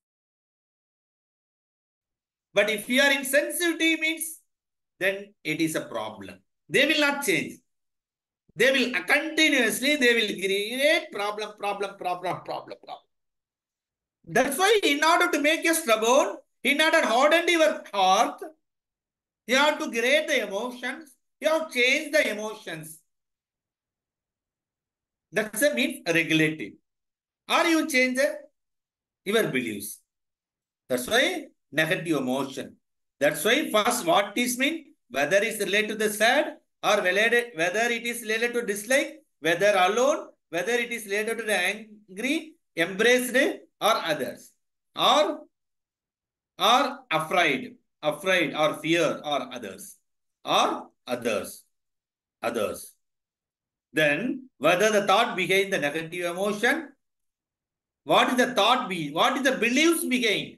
But if you are insensitivity means, then it is a problem. They will not change. They will continuously, they will create problem. That's why in order to make you stubborn, in order to harden your heart, you have to create the emotions, you have to change the emotions. That's a mean regulative. Or you change your beliefs. That's why negative emotion. That's why first what is mean, whether it's related to the sad or whether it is related to dislike, whether alone, whether it is related to the angry, embraced or others. Or afraid or fear or others. Then whether the thought behind the negative emotion, what is the thought be? What is the beliefs behind?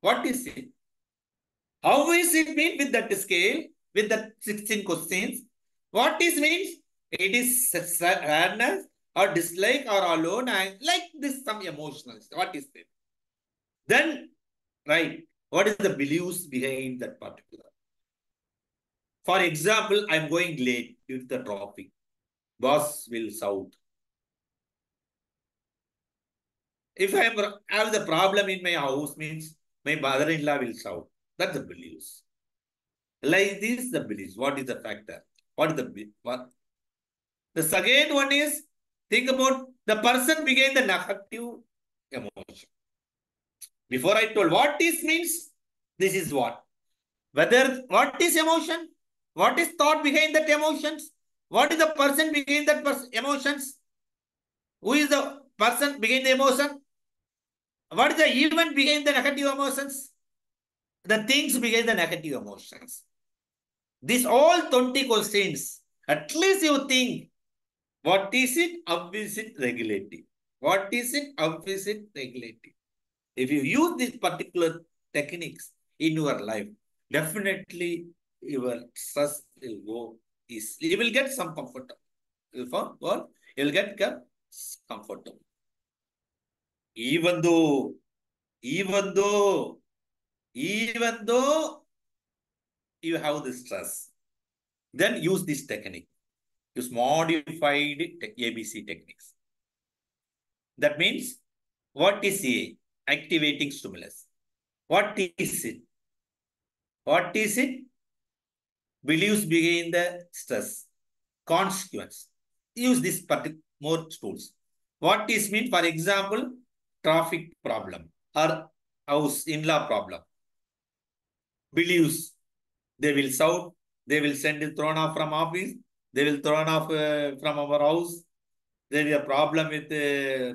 What is it? How is it mean with that scale, with the 16 questions? What is means? It is sadness or dislike or alone and like this some emotions. What is it? Then, right, what is the beliefs behind that particular? For example, I'm going late due to the traffic. Boss will shout. If I have the problem in my house, means my mother-in-law will shout. That's the beliefs. Like this, the beliefs. What is the factor? What is the what? The second one is think about the person behind the negative emotion. Before I told what is means, this is what. Whether what is emotion, what is thought behind that emotions, what is the person behind that emotions, who is the person behind the emotion, what is the event behind the negative emotions, the things behind the negative emotions. These all 20 questions, at least you think, what is it? How is it regulating? What is it? How is it regulating? If you use these particular techniques in your life, definitely your stress will go. You will get some comfort. You will get comfortable. Even though, even though, even though you have the stress, then use this technique. Use modified ABC techniques. That means, what is a activating stimulus? What is it? What is it? Beliefs begin the stress. Consequence. Use this particular more tools. What is mean? For example, traffic problem or house in-law problem. Beliefs. They will shout. They will send it thrown off from office. They will thrown off from our house. There is a problem with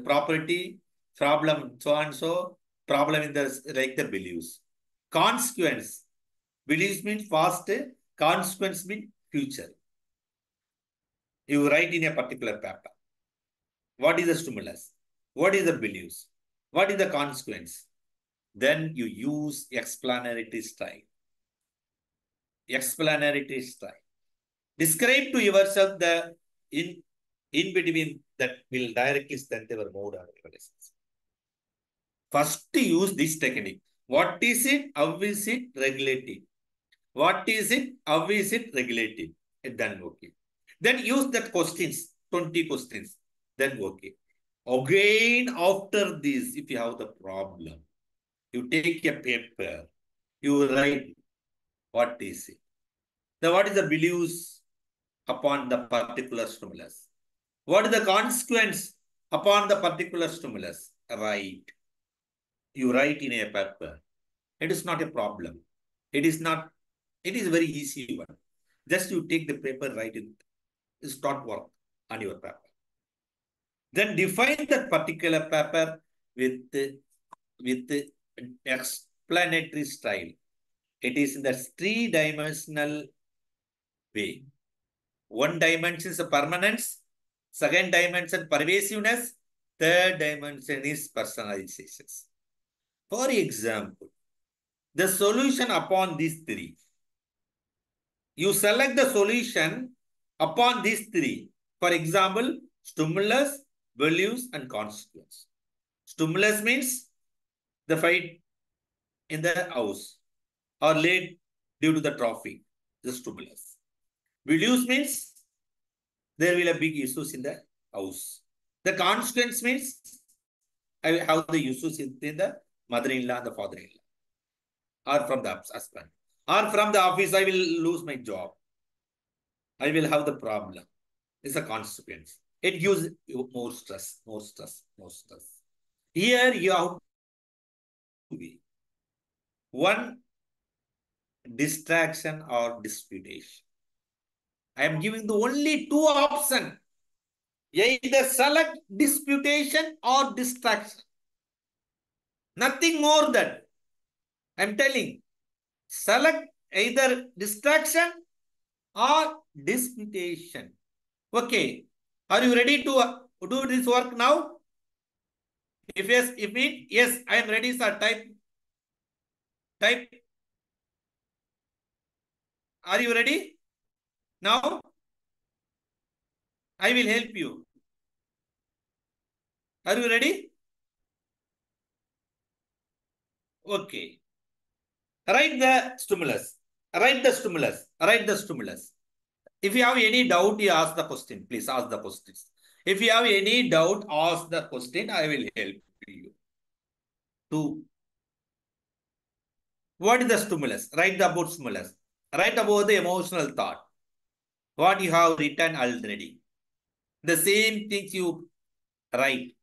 property. Problem so and so. Problem in the like the beliefs. Consequence. Beliefs mean past. Consequence mean future. You write in a particular paper. What is the stimulus? What is the beliefs? What is the consequence? Then you use explanatory style. Explanatory style. Describe to yourself the in between that will directly strengthen your mood or relations. First, use this technique. What is it? How is it regulating? What is it? How is it regulating? And then okay. Then use that questions, 20 questions. Then okay. Again, after this, if you have the problem, you take a paper, you write what is it. Then what is the beliefs upon the particular stimulus? What is the consequence upon the particular stimulus? Right. You write in a paper. It is not a problem. It is not, it is a very easy one. Just you take the paper, write it, start work on your paper. Then define that particular paper with explanatory style. It is in the three-dimensional way. One dimension is permanence, second dimension pervasiveness, third dimension is personalizations. For example, the solution upon these three. You select the solution upon these three. For example, stimulus, values, and consequence. Stimulus means the fight in the house or late due to the traffic, the stimulus. Values means there will be big issues in the house. The consequence means I will have the issues in the mother-in-law and the father-in-law, or from the husband, or from the office I will lose my job. I will have the problem. It's a consequence. It gives you more stress, more stress, more stress. Here you have to be one distraction or disputation. I am giving the only two options. Either select disputation or distraction. Nothing more than I'm telling. Select either distraction or disputation. Okay. Are you ready to do this work now? If yes, if it yes, I am ready, sir. Type. Are you ready? Now I will help you. Are you ready? Okay. Write the stimulus. Write the stimulus. Write the stimulus. If you have any doubt, you ask the question. Please ask the questions. If you have any doubt, ask the question. I will help you. Two. What is the stimulus? Write about stimulus. Write about the emotional thought. What you have written already. The same things you write.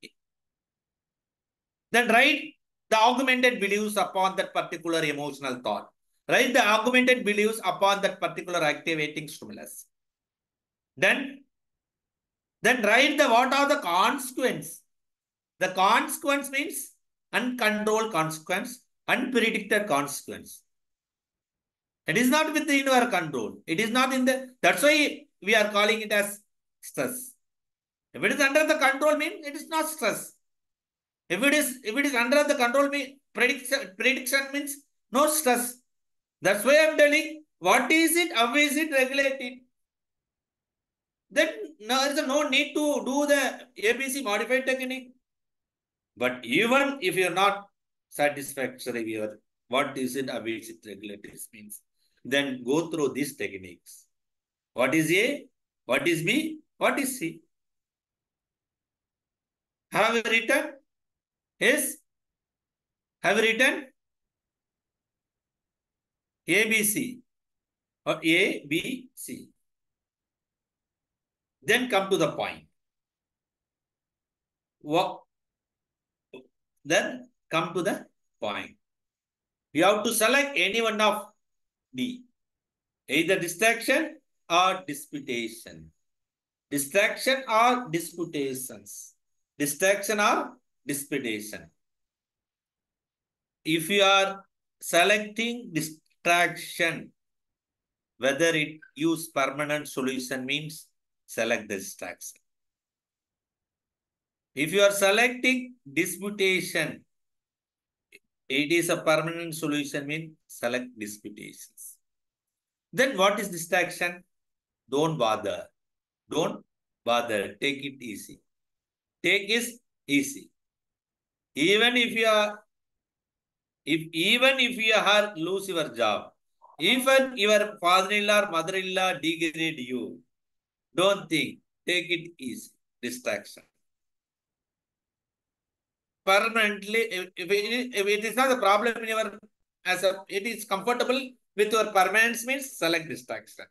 Then write the augmented beliefs upon that particular emotional thought. Write the augmented beliefs upon that particular activating stimulus. Then write the what are the consequence. The consequence means uncontrolled consequence, unpredicted consequence. It is not within your control. It is not in the. That's why we are calling it as stress. If it is under the control, means it is not stress. If it is under the control, means prediction means no stress. That's why I'm telling what is it, how is it regulated. Then there is no need to do the ABC modified technique. But even if you're not satisfactory here, what is it, how is it regulated means, then go through these techniques. What is A? What is B? What is C? Have you written? Yes? Have you written? A, B, C. Or A, B, C. Then come to the point. What? Then come to the point. You have to select any one of D. Either distraction or disputation. Distraction or disputations. Distraction or disputation. If you are selecting distraction, whether it use permanent solution means select the distraction. If you are selecting disputation, it is a permanent solution means select disputations. Then what is distraction? Don't bother. Don't bother. Take it easy. Take is easy. Even if you are lose your job, even your father-in-law or mother-in-law degrade you, don't think. Take it easy. Distraction. Permanently, if it is not a problem in your it is comfortable with your permanence means select distraction.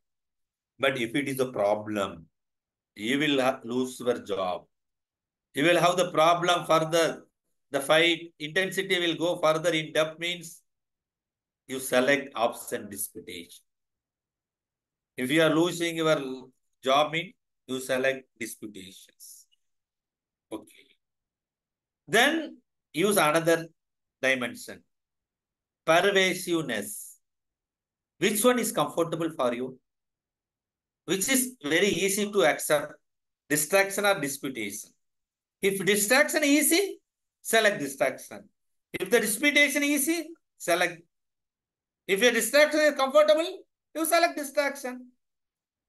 But if it is a problem, you will lose your job. You will have the problem further. The fight intensity will go further in depth means you select option disputation. If you are losing your job means you select disputations. Okay. Then use another dimension. Pervasiveness. Which one is comfortable for you? Which is very easy to accept? Distraction or disputation? If distraction easy, select distraction. If the disputation easy, select. If your distraction is comfortable, you select distraction.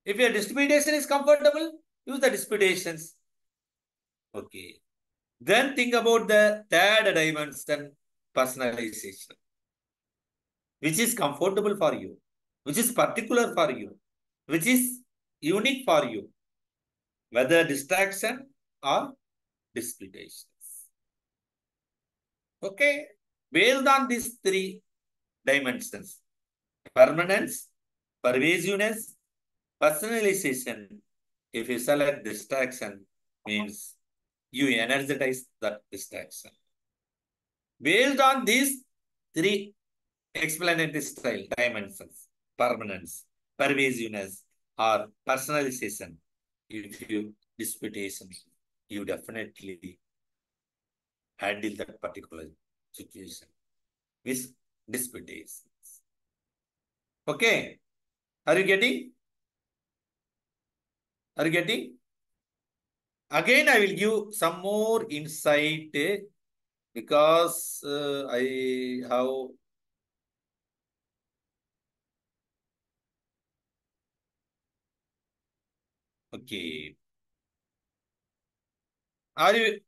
If your disputation is comfortable, use the disputations. Okay. Then think about the third dimension, personalization, which is comfortable for you, which is particular for you, which is unique for you, whether distraction or disputations. Okay. Based on these three dimensions, permanence, pervasiveness, personalization, if you select distraction, means you energize that distraction. Based on these three explanatory style dimensions, permanence, pervasiveness, or personalization, if you disputation, you definitely handle that particular situation with disputations. Okay. Are you getting? Are you getting? Again, I will give some more insight because I have. Okay. Are you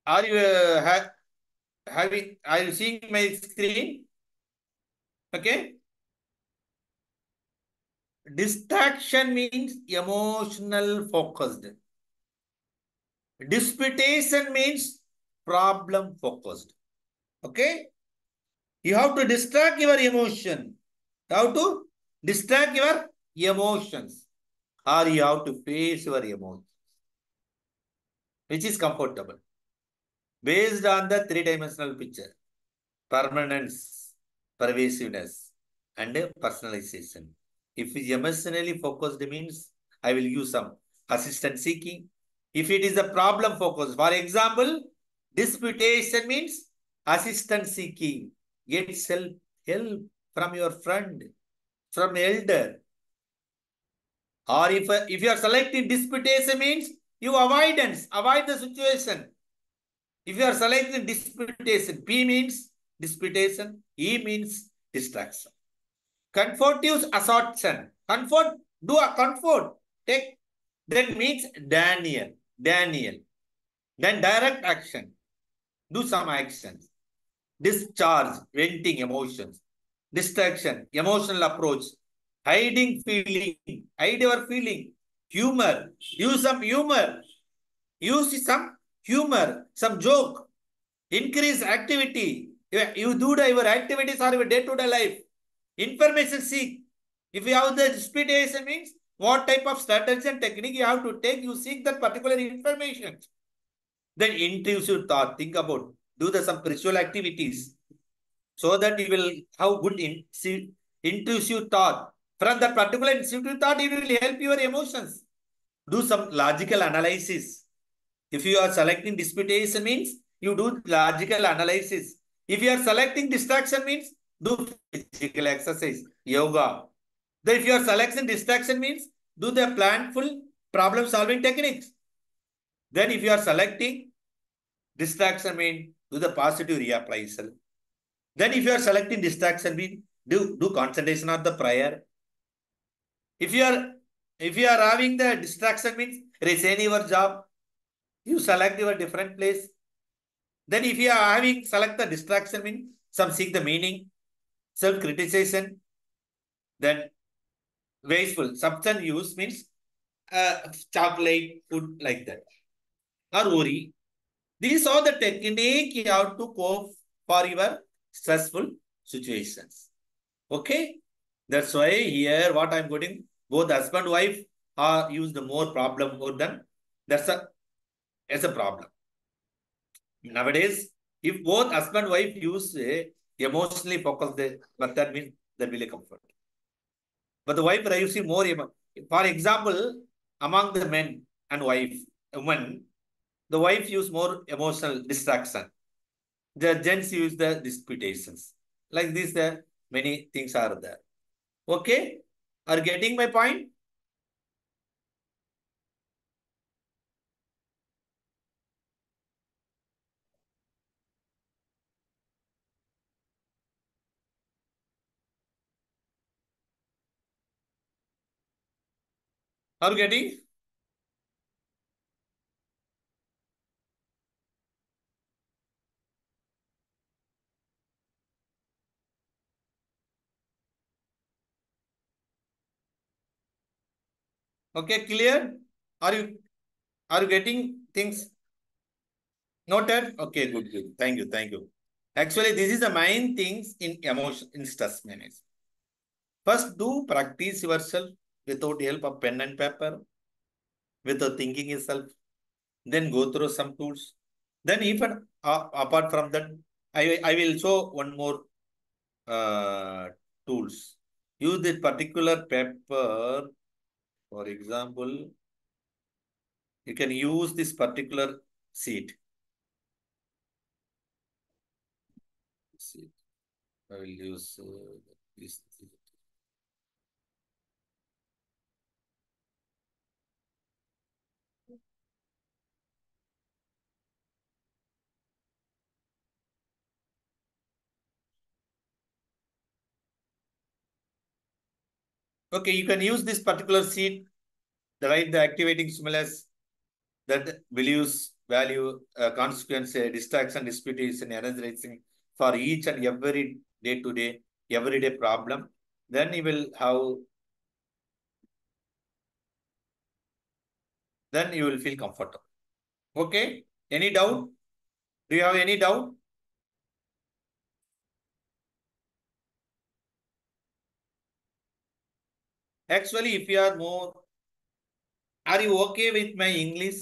are you having? Are you seeing my screen? Okay. Distraction means emotional focused. Disputation means problem focused. Okay. You have to distract your emotion. How to distract your emotions, or you have to face your emotions, which is comfortable based on the three-dimensional picture: permanence, pervasiveness, and personalization. If it's emotionally focused means I will use some assistance seeking. If it is a problem focused, for example, disputation means assistance seeking. Get self help from your friend, from elder. Or if you are selecting disputation means you avoid the situation. If you are selecting disputation, P means disputation, E means distraction. Comfort use assortion. Comfort, do a comfort. Take, that means Daniel. Then direct action. Do some actions. Discharge, venting emotions. Distraction, emotional approach. Hiding feeling. Hide your feeling. Humor. Use some humor. Use some humor, some joke. Increase activity. You do your activities or your day-to-day life. Information seek. If you have the disputation means what type of strategy and technique you have to take, you seek that particular information. Then intrusive thought, think about, do the some spiritual activities so that you will have good intrusive thought. From that particular intrusive thought, it will help your emotions. Do some logical analysis. If you are selecting disputation means you do logical analysis. If you are selecting distraction means do physical exercise, yoga. Then if you are selecting distraction means do the planful problem solving techniques. Then if you are selecting distraction means do the positive reappraisal. Then if you are selecting distraction means do concentration on the prayer. If you are having the distraction means resign your job, you select your different place. Then if you are having select the distraction means some seek the meaning, self-criticization, then wasteful. Substance use means chocolate, food like that. Or worry. These are the technique you have to cope for your stressful situations. Okay? That's why here what I'm putting, both husband wife are use the more problem more than that's a problem. Nowadays, if both husband wife use emotionally focus the method means there will be comfort. But the wife using more for example, among the men and wife, women, the wife use more emotional distraction. The gents use the disputations. Like this, the many things are there. Okay? Are getting my point? Are you getting? Okay, clear? Are you are you getting things noted? Okay, good, good. Thank you, thank you. Actually, this is the main things in emotion in stress management. First, do practice yourself without help of pen and paper, without thinking yourself. Then go through some tools. Then even apart from that, I will show one more uh, tools. Use this particular paper. For example, you can use this particular sheet. Sheet. I will use this. Okay, you can use this particular sheet. The right, the activating stimulus that values, value, consequence, distraction, disputation, analyzing for each and every day to day, everyday problem. Then you will have, then you will feel comfortable. Okay. Any doubt? Do you have any doubt? Actually, if you are more, are you okay with my English?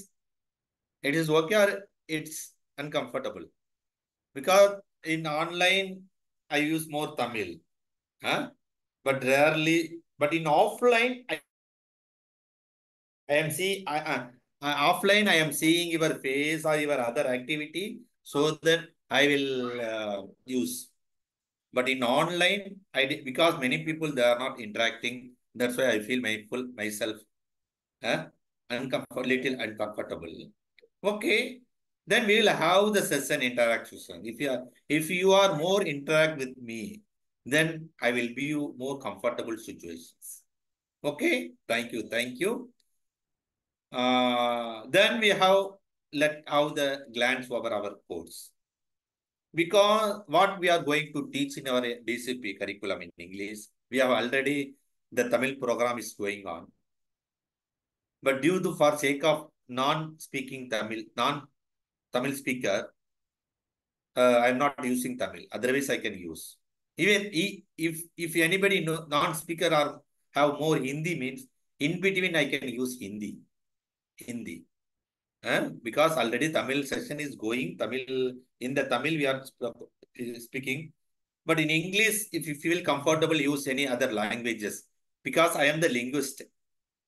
It is okay or it's uncomfortable? Because in online, I use more Tamil. Huh? But rarely, but in offline, I am seeing offline. I am seeing your face or your other activity, so that I will use. But in online, because many people they are not interacting. That's why I feel myself little uncomfortable. Okay, then we will have the session interaction. If you are more interact with me, then I will be you more comfortable situations. Okay, thank you, thank you. Then we have let out the glance over our course. Because what we are going to teach in our DCP curriculum in English, we have already, the Tamil program is going on. But due to for sake of non-speaking Tamil, non-Tamil speaker, I'm not using Tamil. Otherwise, I can use. Even if anybody non-speaker or have more Hindi means, in between I can use Hindi. Because already Tamil session is going. In the Tamil we are speaking. But in English, if you feel comfortable, use any other languages. Because I am the linguist.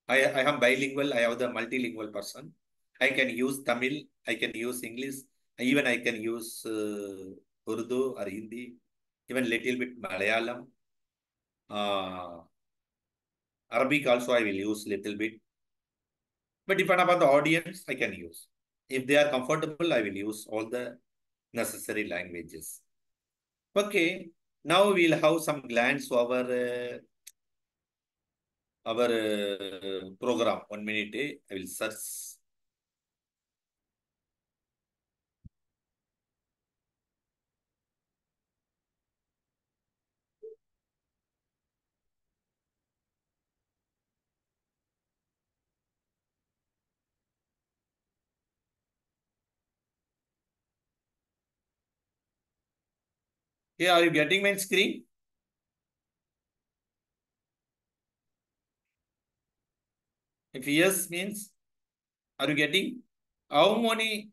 I am bilingual. I have the multilingual person. I can use Tamil. I can use English. Even I can use Urdu or Hindi. Even little bit Malayalam. Uh, Arabic also I will use little bit. But depend upon the audience, I can use. If they are comfortable, I will use all the necessary languages. Okay, now we'll have some glance over our program. 1 minute, I will search. Yeah, are you getting my screen? If yes means, are you getting? How many?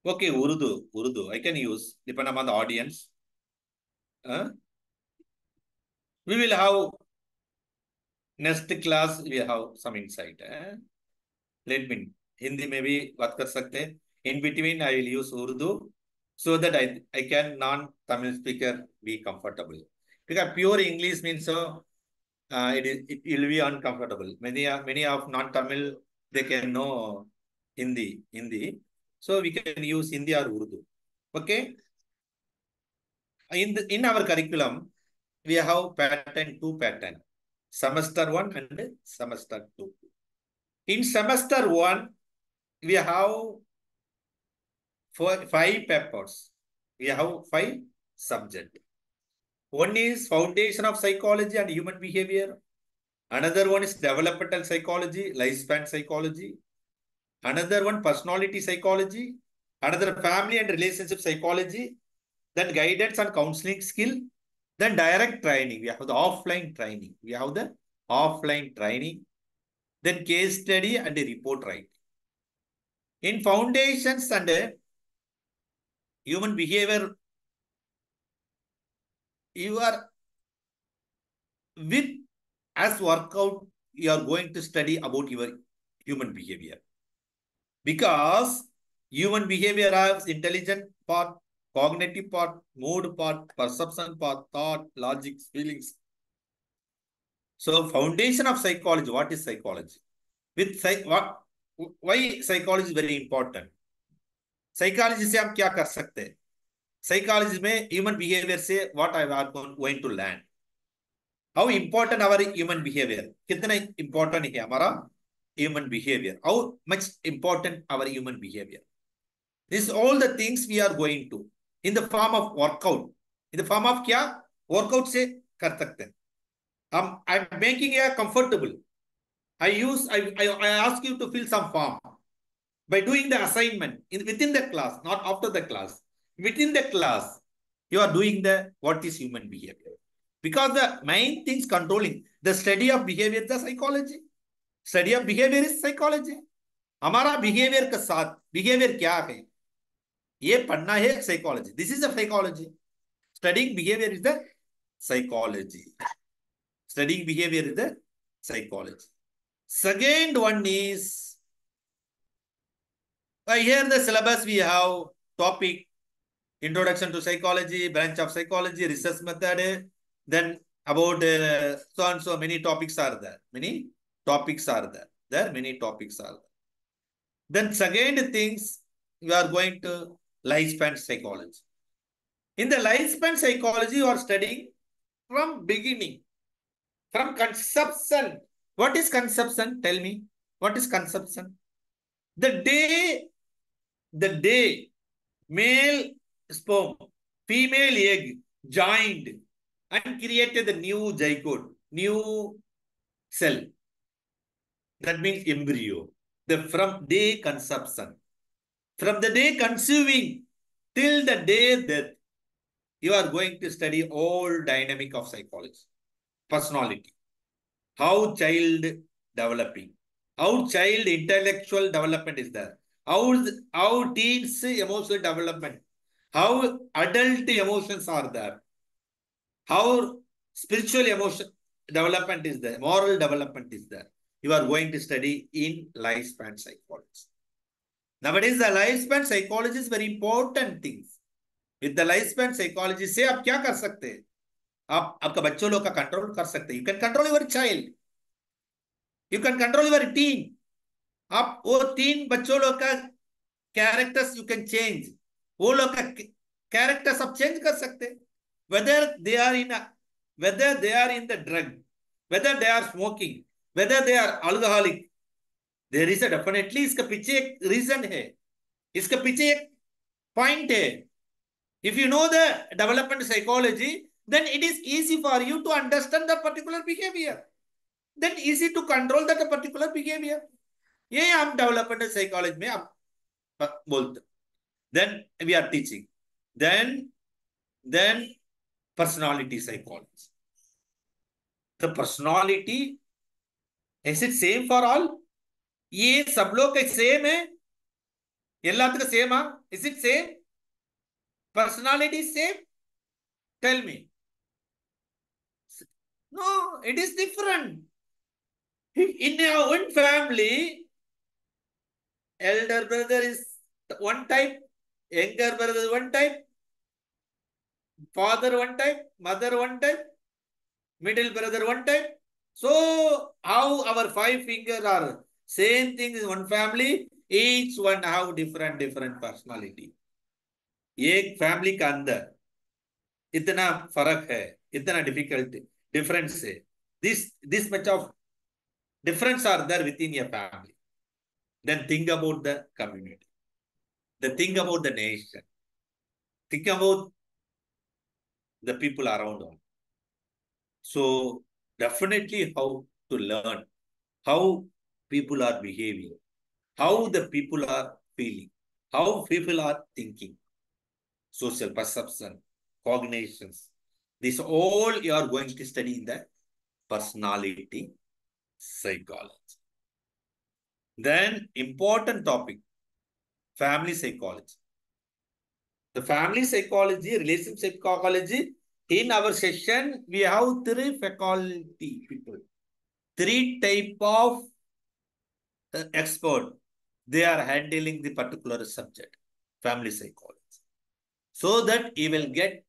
Okay, Urdu. I can use, depend upon the audience. We will have next class, we have some insight. Let me Hindi में भी बात कर सकते हैं. In between, I will use Urdu so that I can non-Tamil speaker be comfortable. Because pure English means it will be uncomfortable. Many of non-Tamil they can know Hindi. So we can use Hindi or Urdu. Okay. In our curriculum, we have two pattern. semester 1 and semester 2. In semester 1, we have five papers. We have five subjects. One is foundation of psychology and human behavior. Another one is developmental psychology, lifespan psychology. Another one, personality psychology. Another, family and relationship psychology. Then guidance and counseling skill. Then direct training. We have the offline training. Then case study and report writing. In foundations and human behavior, you are with as workout, you are going to study about your human behavior. Because human behavior has intelligent part, cognitive part, mood part, perception part, thought, logic, feelings. So foundation of psychology, what is psychology? Why psychology is very important? Psychology से हम क्या कर सकते हैं? Psychology में human behavior से what I am going to learn. How important our human behavior? कितना important है हमारा human behavior? How much important our human behavior? This all the things we are going to in the form of workout. In the form of क्या? Workout से कर सकते हैं. I'm making it comfortable. I ask you to fill some form by doing the assignment within the class, not after the class. Within the class, you are doing the what is human behavior. Because the main things controlling the study of behavior is the psychology. Study of behavior is psychology. हमारा behavior के साथ behavior क्या है? ये पढ़ना है psychology. This is the psychology. Studying behavior is the psychology. Studying behavior is the psychology. Second one is, here the syllabus we have topic, introduction to psychology, branch of psychology, research method, then about so and so many topics are there. Many topics are there. Many topics are there. Then second things, we are going to lifespan psychology. In the lifespan psychology, you are studying from beginning, from conception. What is conception? Tell me. What is conception? The day male sperm, female egg joined and created the new zygote, new cell. That means embryo. From day conception, from the day conceiving till the day death, you are going to study all dynamic of psychology, personality, how child developing, how child intellectual development is there, how teens emotional development, how adult emotions are there, how spiritual emotion development is there, moral development is there. You are going to study in lifespan psychology. Nowadays, the lifespan psychology is very important things. With the lifespan psychology से आप क्या कर सकते हैं? आप आपका बच्चों लोग का कंट्रोल कर सकते हैं. You can control your child. You can control your teen. आप वो तीन बच्चों लोग का कैरेक्टर्स यू कैन चेंज. वो लोग का कैरेक्टर्स आप चेंज कर सकते हैं. Whether they are in the drug, whether they are smoking, whether they are alcoholic, there is a definitely इसके पीछे एक रीजन है, इसके पीछे एक पॉइंट है. If you know the development psychology, then it is easy for you to understand the particular behavior. Then easy to control that particular behavior. ये हम development psychology में आप बोलते. Then we are teaching. Then personality psychology. The personality, is it same for all? ये सब लोग का same है? எல்லாத்துக்கும் சேமா? Is it same? Personality is same? Tell me. No, it is different. In our own family, elder brother is one type, younger brother is one type, father one type, mother one type, middle brother one type. So how our five fingers are same thing in one family, each one have different personality. एक family का अंदर इतना फर्क है, इतना difficult difference है. this much of difference are there within your family. Then think about the community. Then think about the nation. Think about the people around us. So definitely how to learn how people are behaving, how the people are feeling, how people are thinking, social perception, cognitions. This all you are going to study in the personality psychology. Then important topic, family psychology. The family psychology, relationship psychology. In our session, we have three faculty people, three type of expert. They are handling the particular subject, family psychology, so that you will get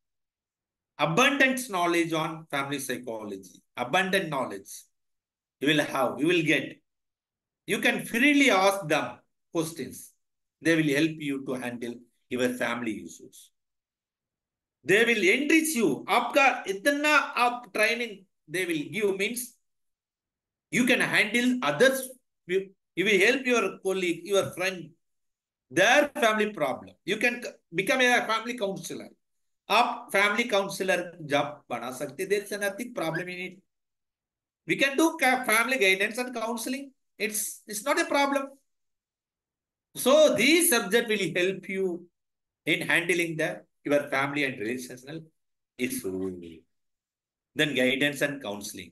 abundant knowledge on family psychology. Abundant knowledge you will have, you will get. You can freely ask them questions. They will help you to handle your family issues. They will enrich you. आपका इतना आप training they will give means you can handle others. You will help your colleague, your friend, their family problem. You can become a family counselor. आप family counselor job बना सकते. There is nothing problem in it. We can do family guidance and counseling. It's not a problem. So these subject will help you in handling the your family and relational issues. Then guidance and counseling.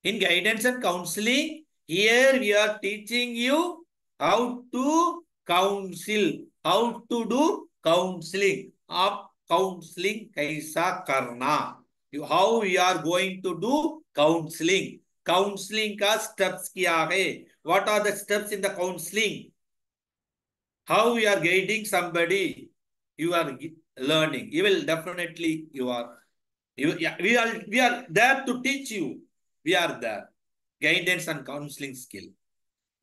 In guidance and counseling, here we are teaching you how to counsel, how to do counseling. Up counseling kaisa karna. How we are going to do counseling. Counseling ka steps kya hai? What are the steps in the counseling? How we are guiding somebody? You are learning. You will definitely yeah, we are there to teach you. We are there. Guidance and counseling skill.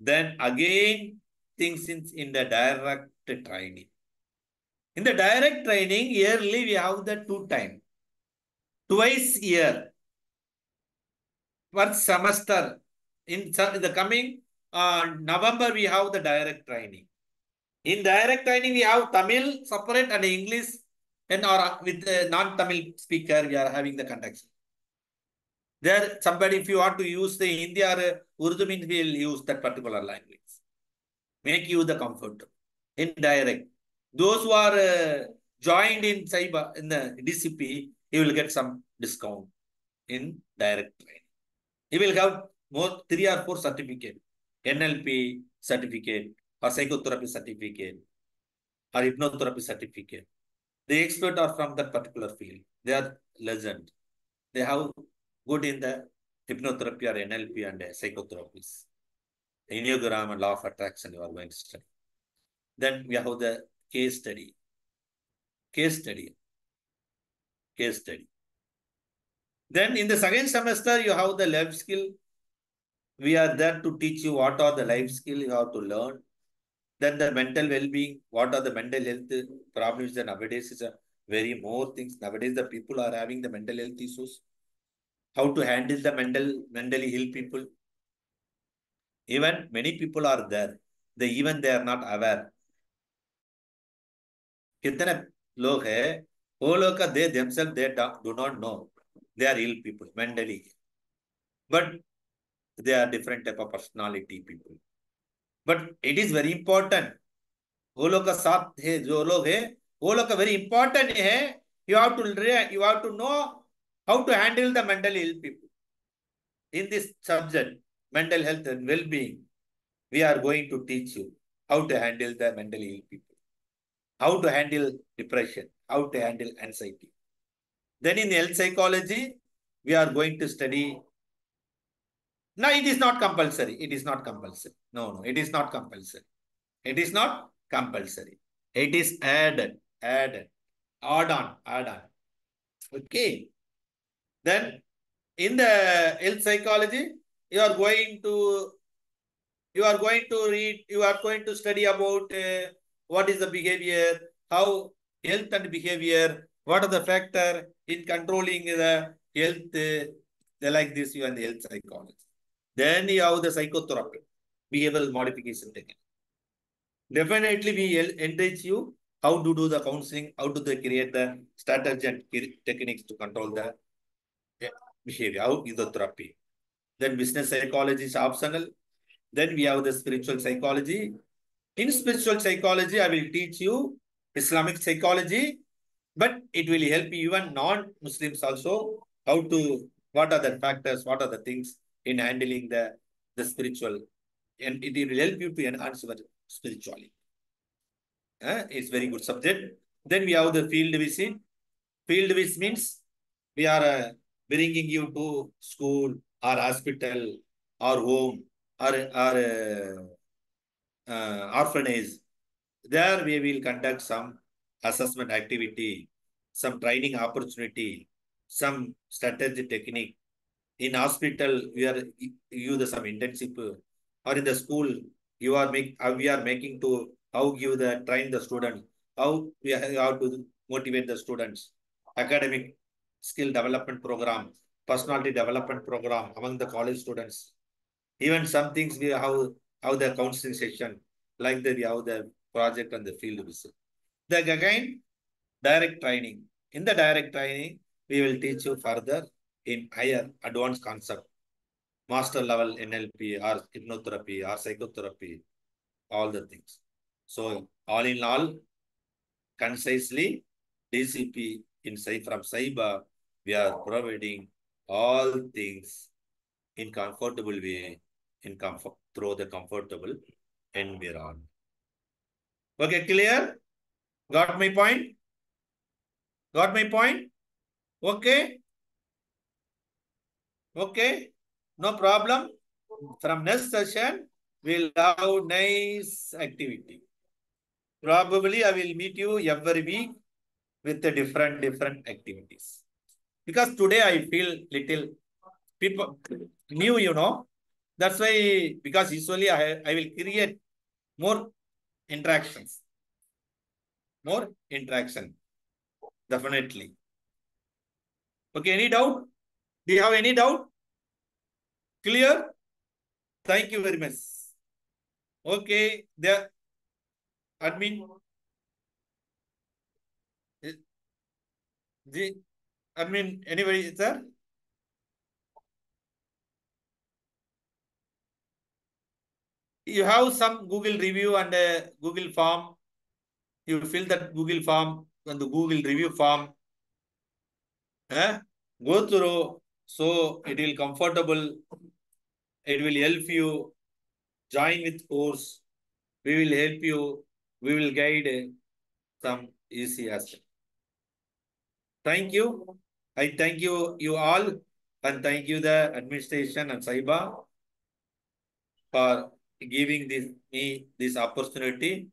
Then again, things in the direct training. In the direct training, yearly we have the 2 times. Twice year. Per semester. In the coming November, we have the direct training. In direct training, we have Tamil separate and English, and or with the non-Tamil speaker, we are having the context. There, somebody, if you want to use the Hindi or Urdu, means we will use that particular language. Make you the comfort. Indirect. Those who are joined in cyber in the DCP, you will get some discount in direct training. You will have more 3 or 4 certificate, NLP certificate or psychotherapy certificate or hypnotherapy certificate. The expert are from that particular field. They are legend. They have good in the hypnotherapy or NLP and psychotherapies. Enneagram and law of attraction you are going to study. Then we have the case study. Case study. Case study. Then in the second semester, you have the life skill. We are there to teach you what are the life skill you have to learn. Then the mental well-being, what are the mental health problems that nowadays is a very more things. Nowadays, the people are having the mental health issues. How to handle the mentally ill people. Even many people are there. They are not aware. कितने लोग हैं वो लोग का they themselves they do not know they are ill people mentally, but they are different type of personality people. But it is very important वो लोग का साथ है जो लोग है वो लोग का very important है. You have to know how to handle the mentally ill people in this subject, mental health and well-being. We are going to teach you how to handle the mentally ill people, how to handle depression, how to handle anxiety. Then in health psychology, we are going to study. No, it is not compulsory. It is not compulsory. No, it is not compulsory. It is not compulsory. It is added, add on. Okay. Then in the health psychology, you are going to read, you are going to study about what is the behavior, how health and behavior, what are the factor in controlling the health They like this, you and the health psychology. Then you have the psychotherapy, behavioral modification technique. Definitely, we encourage you how to do the counseling, how to create the strategy and techniques to control the behavior, how is the therapy. Then business psychology is optional. Then we have the spiritual psychology. In spiritual psychology, I will teach you Islamic psychology, but it will help even non-Muslims also how to, what are the factors, what are the things in handling the spiritual, and it will help you to enhance your spirituality. It's very good subject. Then we have the field visit. Field visit means we are bringing you to school or hospital or home or orphanage. There we will conduct some assessment activity, some training opportunity, some strategy technique. In hospital, we are use some internship, or in the school, we are making to how give the train the students, how we have to motivate the students, academic skill development program, personality development program among the college students. Even some things we have the counseling session, like we have the project and the field visit. Then again, direct training. In the direct training, we will teach you further in higher advanced concept, master level NLP or hypnotherapy or psychotherapy, all the things. So all in all, concisely, DCP from Saiba, we are providing all things in comfortable way, in comfort through the comfortable environment. Okay, clear? Got my point? Got my point? Okay? Okay? No problem. From next session, we'll have nice activity. Probably I will meet you every week with the different activities. Because today I feel little people new, That's why, because usually I will create more interactions. More interaction. Definitely. Okay, any doubt? Do you have any doubt? Clear? Thank you very much. Okay, the admin. The admin, anybody, sir? You have some Google review and a Google form. You fill that Google form and the Google review form. Go through, so it will comfortable. It will help you join with course. We will help you. We will guide some easy aspect. Thank you. I thank you all, and thank you the administration and Saiba for giving this opportunity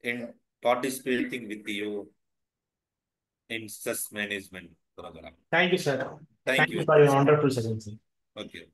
in participating with you in stress management program. Thank you, sir. Thank Thank you you. for your wonderful session, sir. Okay.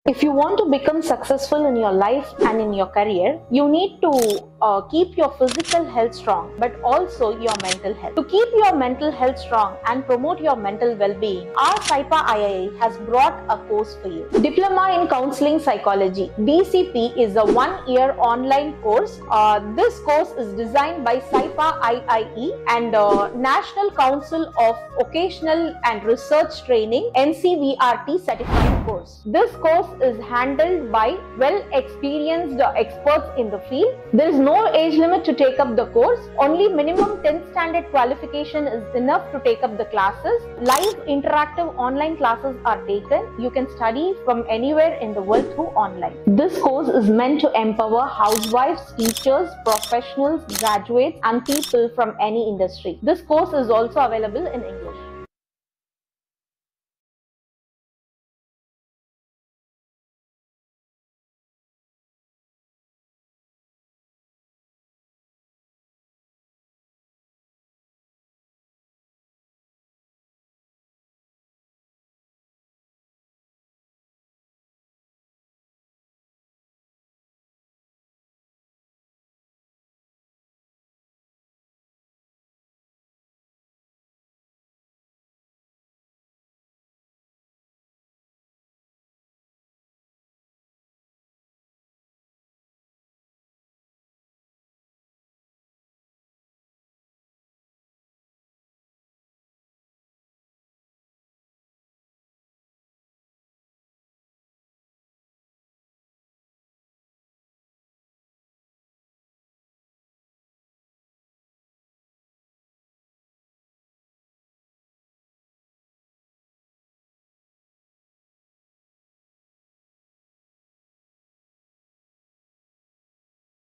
If you want to become successful in your life and in your career, you need to keep your physical health strong, but also your mental health. To keep your mental health strong and promote your mental well-being, our SAIPA IIA has brought a course for you. Diploma in Counseling Psychology, DCP, is a one-year online course. This course is designed by SAIPA IIE and National Council of Vocational and Research Training, NCVRT certified course. This course is handled by well-experienced experts in the field. There is no age limit to take up the course. Only minimum 10th standard qualification is enough to take up the classes. Live interactive online classes are taken. You can study from anywhere in the world through online. This course is meant to empower housewives, teachers, professionals, graduates, and people from any industry. This course is also available in English.